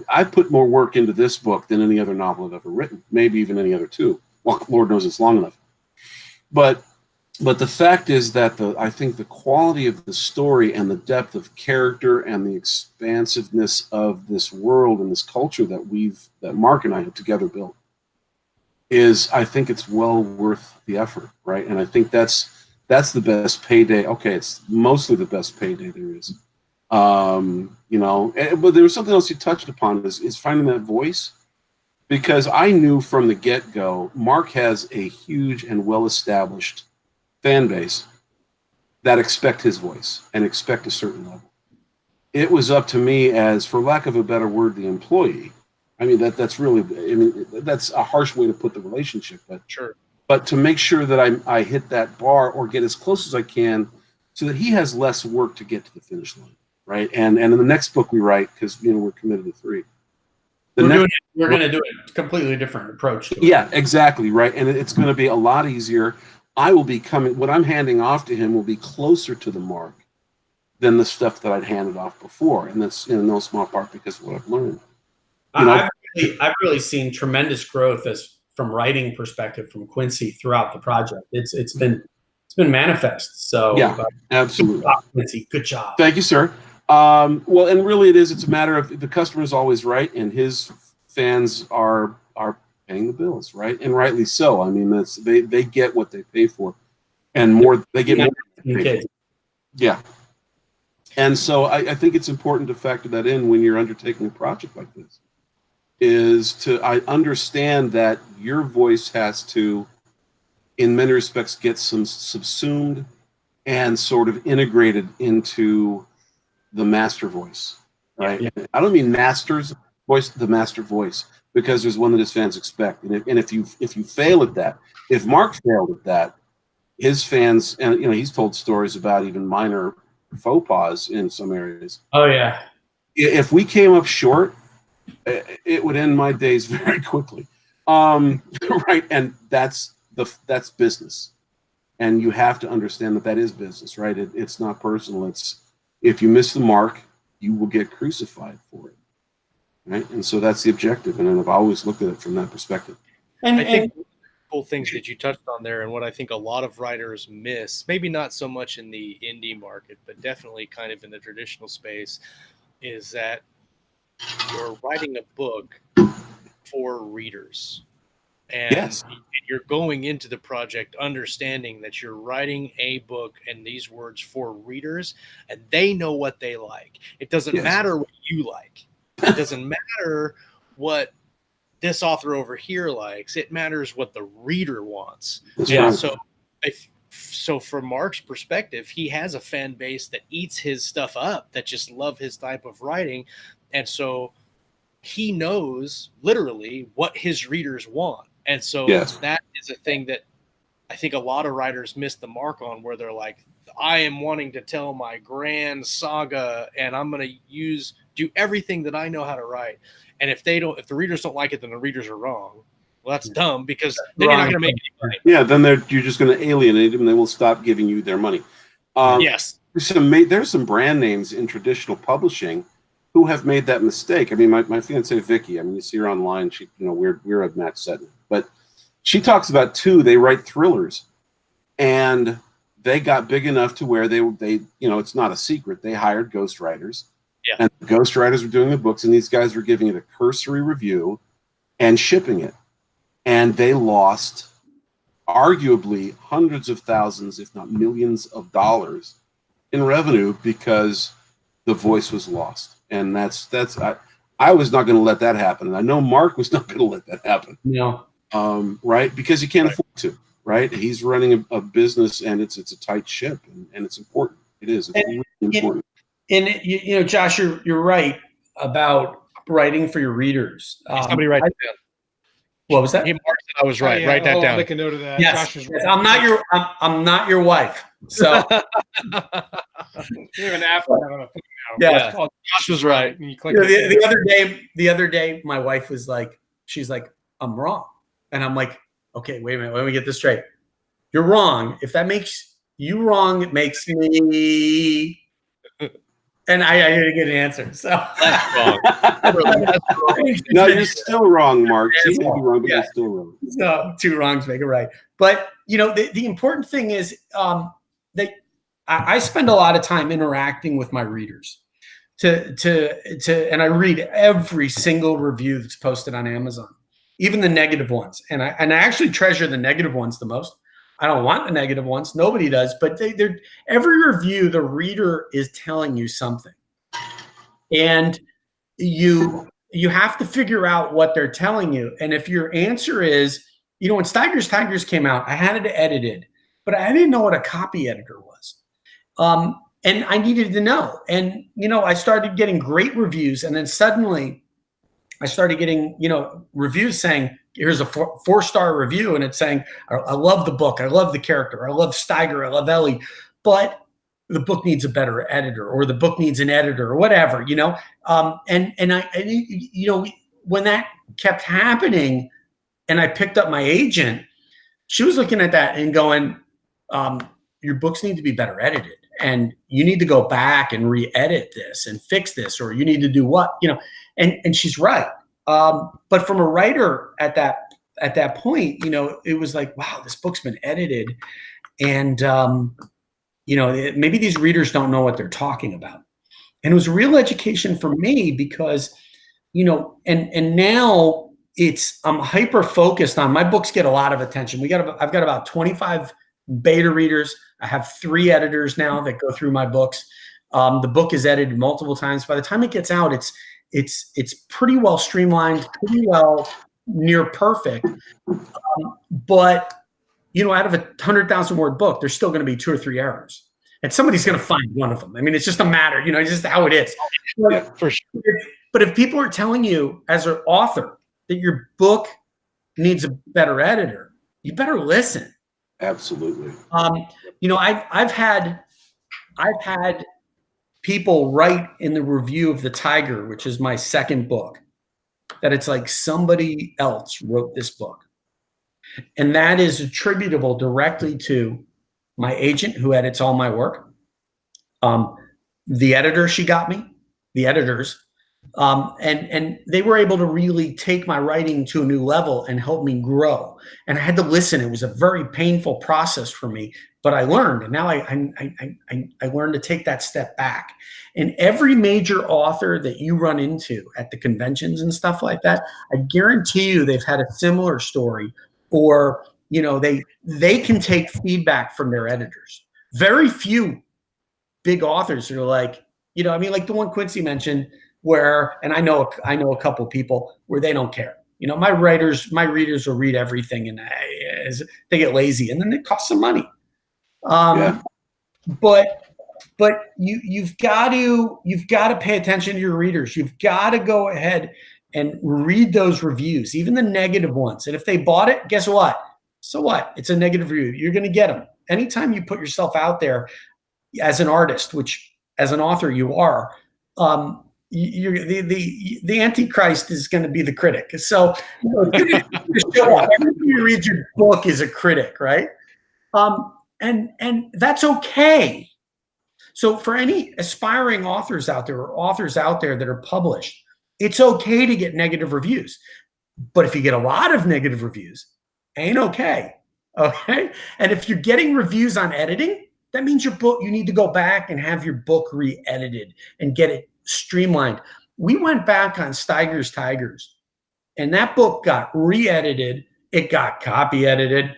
I put more work into this book than any other novel I've ever written, maybe even any other two. Well, Lord knows it's long enough. But the fact is that I think the quality of the story and the depth of character and the expansiveness of this world and this culture that Marc and I have together built I think it's well worth the effort, right? And I think that's the best payday. Okay, it's mostly the best payday there is. But there was something else you touched upon is finding that voice. Because I knew from the get-go, Marc has a huge and well-established fan base that expect his voice and expect a certain level. It was up to me as, for lack of a better word, the employee. I mean, that's a harsh way to put the relationship, but sure. But to make sure that I hit that bar or get as close as I can so that he has less work to get to the finish line, right? And in the next book we write, because we're committed to 3. We're going to do a completely different approach to it. Yeah, exactly, right. And it's going to be a lot easier. I will be what I'm handing off to him will be closer to the Marc than the stuff that I'd handed off before. And that's in no small part because of what I've learned. I've really seen tremendous growth from writing perspective from Quincy throughout the project. It's been manifest. So yeah, absolutely. Good job, Quincy. Good job. Thank you, sir. Well, and really it's a matter of the customer is always right, and his fans are paying the bills, right? And rightly so. I mean, they get what they pay for, and more. They get more than they pay for. Yeah. And so I think it's important to factor that in when you're undertaking a project like this. I understand that your voice has to, in many respects, get some subsumed and sort of integrated into the master voice, right? Yeah. I don't mean master's voice, the master voice, because there's one that his fans expect. And if you fail at that, if Marc failed at that, his fans, and he's told stories about even minor faux pas in some areas. Oh yeah. If we came up short, it would end my days very quickly. Right. And that's business. And you have to understand that is business, right? It's not personal. If you miss the mark, you will get crucified for it. Right. And so that's the objective. And I've always looked at it from that perspective. And I think cool things that you touched on there, and what I think a lot of writers miss, maybe not so much in the indie market, but definitely kind of in the traditional space, is that you're writing a book for readers. And yes. You're going into the project understanding that you're writing a book and these words for readers, and they know what they like. It doesn't matter what you like. It doesn't matter what this author over here likes. It matters what the reader wants. Yeah. So from Marc's perspective, he has a fan base that eats his stuff up, that just love his type of writing. And so he knows literally what his readers want. And so that is a thing that I think a lot of writers miss the mark on, where they're like, I am wanting to tell my grand saga and I'm going to do everything that I know how to write. And if the readers don't like it, then the readers are wrong. Well, that's dumb, because then you're not going to make any money. Yeah, then you're just going to alienate them, and they will stop giving you their money. Yes. There's some brand names in traditional publishing who have made that mistake. I mean, my fiancée Vicky, I mean, you see her online. She, we're at Matt Setton, but she talks about they write thrillers, and they got big enough to where they it's not a secret. They hired ghostwriters. Yeah. And the ghostwriters were doing the books, and these guys were giving it a cursory review and shipping it. And they lost arguably hundreds of thousands, if not millions of dollars in revenue because the voice was lost. And I was not going to let that happen. And I know Marc was not going to let that happen. No. Right? Because you can't afford to, right? He's running a business, and it's a tight ship, and it's important. It is. It's really important. And Josh, you're right about writing for your readers. Somebody write it down. What was that? Mark said I was right. Yeah. Write that down. I'll make a note of that. Yes. Josh was right. I'm not your wife. So You have an app on a phone now. Yeah. It's called Josh was right. and you click the other day, my wife was like, she's like, I'm wrong. And I'm like, okay, wait a minute. Let me get this straight. You're wrong. If that makes you wrong, it makes me. And I didn't get an answer. So That's wrong. That's wrong. No, you're still wrong, Mark. You may be wrong, but you're still wrong. So 2 wrongs make it right. But the important thing is that I spend a lot of time interacting with my readers. And I read every single review that's posted on Amazon, even the negative ones. And I actually treasure the negative ones the most. I don't want the negative ones. Nobody does. But every review, the reader is telling you something. And you have to figure out what they're telling you. And if your answer is, when Tigers came out, I had it edited, but I didn't know what a copy editor was. And I needed to know. And, I started getting great reviews. And then suddenly I started getting, reviews saying, here's a 4-star review. And it's saying, I love the book. I love the character. I love Steiger. I love Ellie. But the book needs a better editor, or the book needs an editor, or whatever, when that kept happening and I picked up my agent, she was looking at that and going, your books need to be better edited. And you need to go back and re-edit this and fix this, or you need to do what, and she's right. But from a writer at that point, it was like, wow, this book's been edited. And, maybe these readers don't know what they're talking about. And it was a real education for me because, and now I'm hyper focused on, my books get a lot of attention. I've got about 25 beta readers. I have 3 editors now that go through my books. The book is edited multiple times. By the time it gets out, it's pretty well streamlined, pretty well near perfect. But out of a 100,000 word book, there's still going to be 2 or 3 errors, and somebody's going to find one of them. I mean, it's just a matter, it's just how it is. Yeah, for sure. But if people are telling you as an author that your book needs a better editor, you better listen. Absolutely. I've had people write in the review of The Tiger, which is my second book, that it's like somebody else wrote this book. And that is attributable directly to my agent who edits all my work, the editor she got me, the editors, and they were able to really take my writing to a new level and help me grow. And I had to listen. It was a very painful process for me, but I learned. And now I learned to take that step back. And every major author that you run into at the conventions and stuff like that, I guarantee you they've had a similar story, or they can take feedback from their editors. Very few big authors are like, like the one Quincy mentioned, where, and I know a couple people where they don't care. My readers will read everything, and they get lazy, and then it costs some money. But you've got to pay attention to your readers. You've got to go ahead and read those reviews, even the negative ones. And if they bought it, guess what? So what? It's a negative review. You're going to get them. Anytime you put yourself out there as an artist, which as an author you are, you're the Antichrist is going to be the critic. So everybody who reads your book is a critic, right? And that's okay. So for any aspiring authors out there, or authors out there that are published, it's okay to get negative reviews. But if you get a lot of negative reviews, ain't okay. Okay. And if you're getting reviews on editing, that means your book, you need to go back and have your book re-edited and get it streamlined. We went back on Steiger's Tigers, and that book got re-edited. It got copy edited.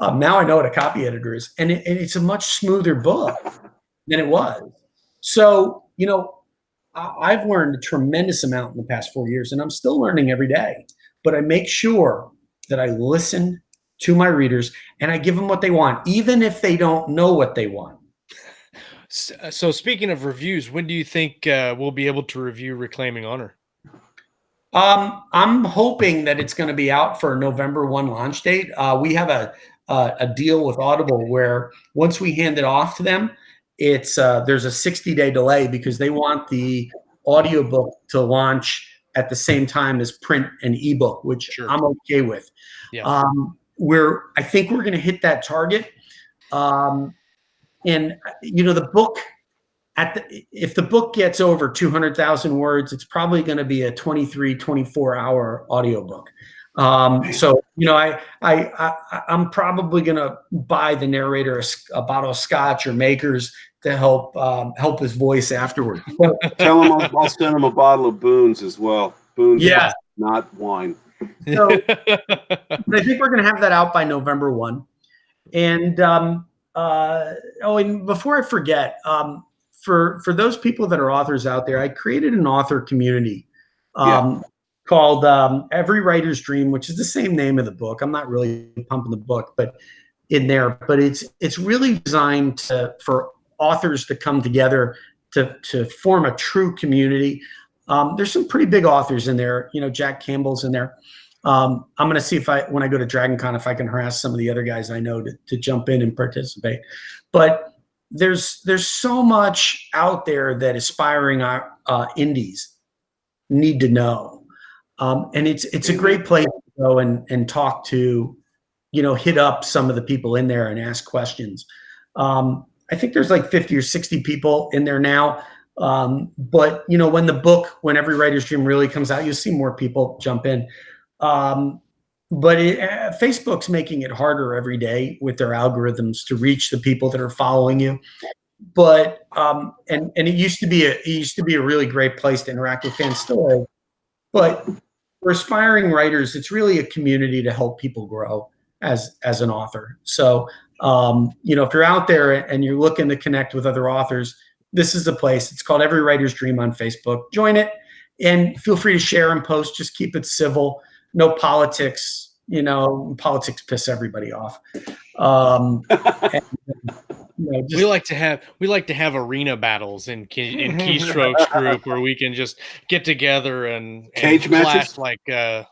Now I know what a copy editor is, and it's a much smoother book than it was. So, I've learned a tremendous amount in the past 4 years, and I'm still learning every day. But I make sure that I listen to my readers and I give them what they want, even if they don't know what they want. So speaking of reviews, when do you think we'll be able to review Reclaiming Honor? I'm hoping that it's going to be out for a November 1 launch date. We have a deal with Audible where once we hand it off to them, it's there's a 60-day delay because they want the audiobook to launch at the same time as print and ebook, which I'm okay with. Yeah. I think we're going to hit that target. And the book, if the book gets over 200,000 words, it's probably going to be a 23, 24-hour audiobook. So, I'm probably going to buy the narrator a bottle of scotch or Makers to help his voice afterward. Tell him I'll send him a bottle of Boone's as well. Boone's, yeah, not wine. So, I think we're going to have that out by November 1. And and before I forget, for those people that are authors out there, I created an author community called Every Writer's Dream, which is the same name of the book. I'm not really pumping the book, but it's really designed for authors to come together to form a true community. There's some pretty big authors in there. Jack Campbell's in there. I'm going to see when I go to DragonCon, if I can harass some of the other guys I know to jump in and participate. But there's so much out there that aspiring indies need to know. And it's a great place to go and talk to, hit up some of the people in there and ask questions. I think there's like 50 or 60 people in there now. But when Every Writer's Dream really comes out, you'll see more people jump in. But Facebook's making it harder every day with their algorithms to reach the people that are following you. But and it used to be a really great place to interact with fans still. But for aspiring writers, it's really a community to help people grow as an author. So if you're out there and you're looking to connect with other authors, this is the place. It's called Every Writer's Dream on Facebook. Join it and feel free to share and post. Just keep it civil. No politics. Politics piss everybody off. We like to have arena battles in Keystrokes group where we can just get together and cage matches like Mad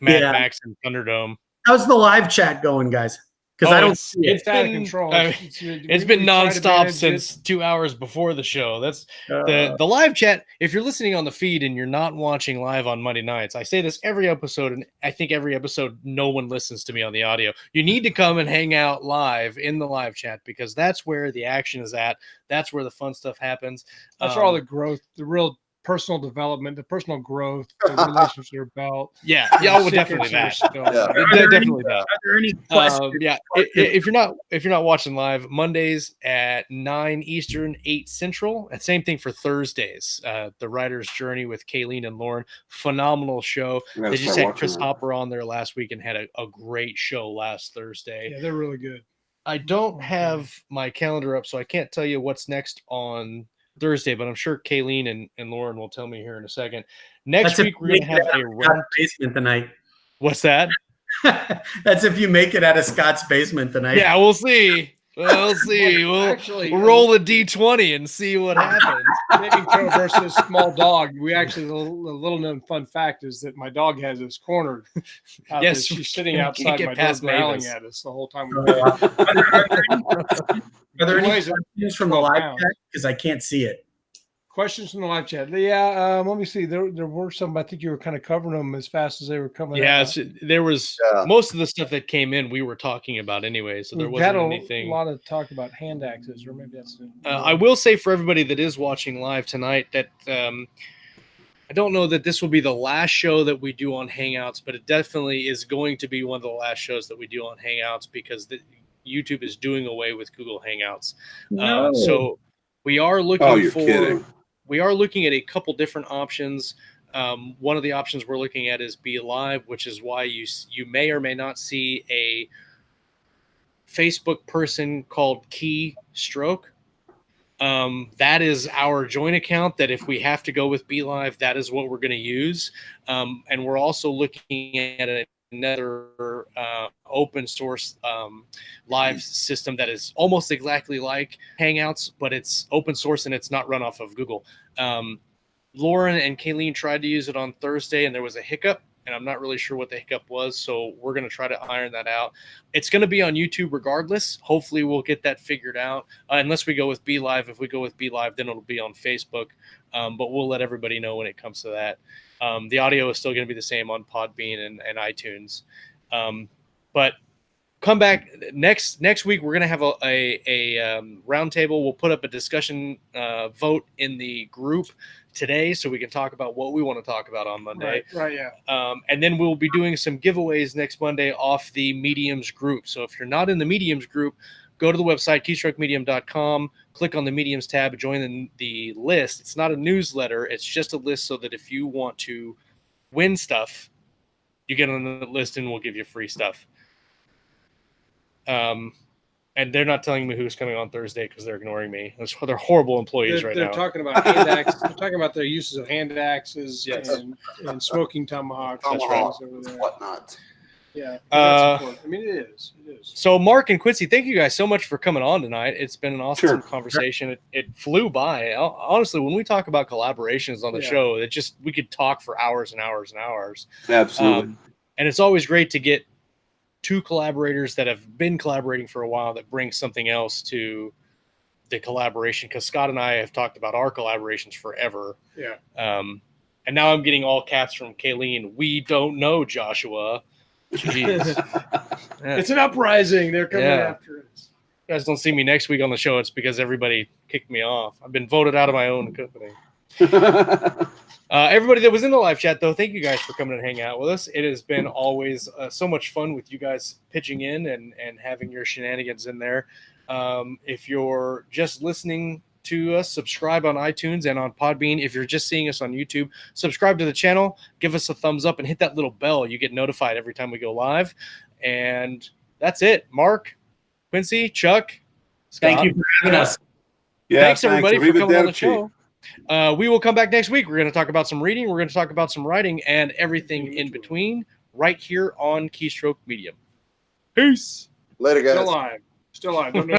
Max and Thunderdome. How's the live chat going, guys? Because I don't see it. It's out of control. It's been nonstop since 2 hours before the show. That's the live chat. If you're listening on the feed and you're not watching live on Monday nights, I say this every episode, and I think every episode no one listens to me on the audio. You need to come and hang out live in the live chat because that's where the action is at. That's where the fun stuff happens. That's where all the growth, the real personal development, the personal growth, the relationships are about. Yeah, definitely that. Definitely that. Are there any questions? If you're not watching live, Mondays at 9 Eastern, 8 Central. And same thing for Thursdays. The Writer's Journey with Kayleen and Lauren, phenomenal show. They just had Chris Hopper on there last week and had a great show last Thursday. Yeah, they're really good. I don't have my calendar up, so I can't tell you what's next on Thursday, but I'm sure Kayleen and Lauren will tell me here in a second. Next week we're gonna have a run basement tonight. What's that? That's if you make it out of Scott's basement tonight. Yeah, we'll see. We'll we'll roll a D20 and see what happens. Big toe versus small dog. We actually, a little known fun fact is that my dog has us cornered. Yes, she's sitting outside my door growling at us the whole time. Are there any questions from the live chat? Because I can't see it. Questions from the live chat. Yeah, let me see. There were some. I think you were kind of covering them as fast as they were coming. Yeah, there was most of the stuff that came in. We were talking about anyway, so there wasn't anything. A lot of talk about hand axes, or maybe that's. I will say for everybody that is watching live tonight that I don't know that this will be the last show that we do on Hangouts, but it definitely is going to be one of the last shows that we do on Hangouts because YouTube is doing away with Google Hangouts. No. So we are looking kidding. We are looking at a couple different options. One of the options we're looking at is Be Live, which is why you may or may not see a Facebook person called Keystroke. That is our joint account that if we have to go with Be Live, that is what we're going to use. And we're also looking at another open source live system that is almost exactly like Hangouts, but it's open source and it's not run off of Google. Lauren and Kayleen tried to use it on Thursday, and there was a hiccup, and I'm not really sure what the hiccup was, so we're going to try to iron that out. It's going to be on YouTube regardless. Hopefully we'll get that figured out, unless we go with Be Live. If we go with Be Live, then it'll be on Facebook, but we'll let everybody know when it comes to that. The audio is still going to be the same on Podbean and iTunes. But come back next week. We're going to have a roundtable. We'll put up a discussion vote in the group today, so we can talk about what we want to talk about on Monday. Right, yeah. And then we'll be doing some giveaways next Monday off the Mediums group. So if you're not in the Mediums group, go to the website, keystroke.medium.com, click on the Mediums tab, join the list. It's not a newsletter. It's just a list so that if you want to win stuff, you get on the list and we'll give you free stuff. And they're not telling me who's coming on Thursday because they're ignoring me. They're horrible employees right now. They're talking about hand axes. They're talking about their uses of hand axes and smoking tomahawks. Whatnot. Yeah, that's important. I mean, it is. So, Marc and Quincy, thank you guys so much for coming on tonight. It's been an awesome conversation. It flew by. Honestly, when we talk about collaborations on the show, we could talk for hours and hours and hours. Absolutely. And it's always great to get two collaborators that have been collaborating for a while that bring something else to the collaboration, because Scott and I have talked about our collaborations forever. Yeah. And now I'm getting all caps from Kayleen. We don't know Joshua. Jeez. It's an uprising. They're coming after us. You guys don't see me next week on the show. It's because everybody kicked me off. I've been voted out of my own company. Everybody that was in the live chat, though, thank you guys for coming and hanging out with us. It has been always so much fun with you guys pitching in and having your shenanigans in there. If you're just listening to us, subscribe on iTunes and on Podbean. If you're just seeing us on YouTube, subscribe to the channel, give us a thumbs up, and hit that little bell. You get notified every time we go live. And that's it. Marc, Quincy, Chuck, Scott. Thank you for having us. Yeah, thanks everybody for coming on the show. We will come back next week. We're going to talk about some reading. We're going to talk about some writing and everything in between right here on Keystroke Medium. Peace. Later, guys. Still live. Don't know.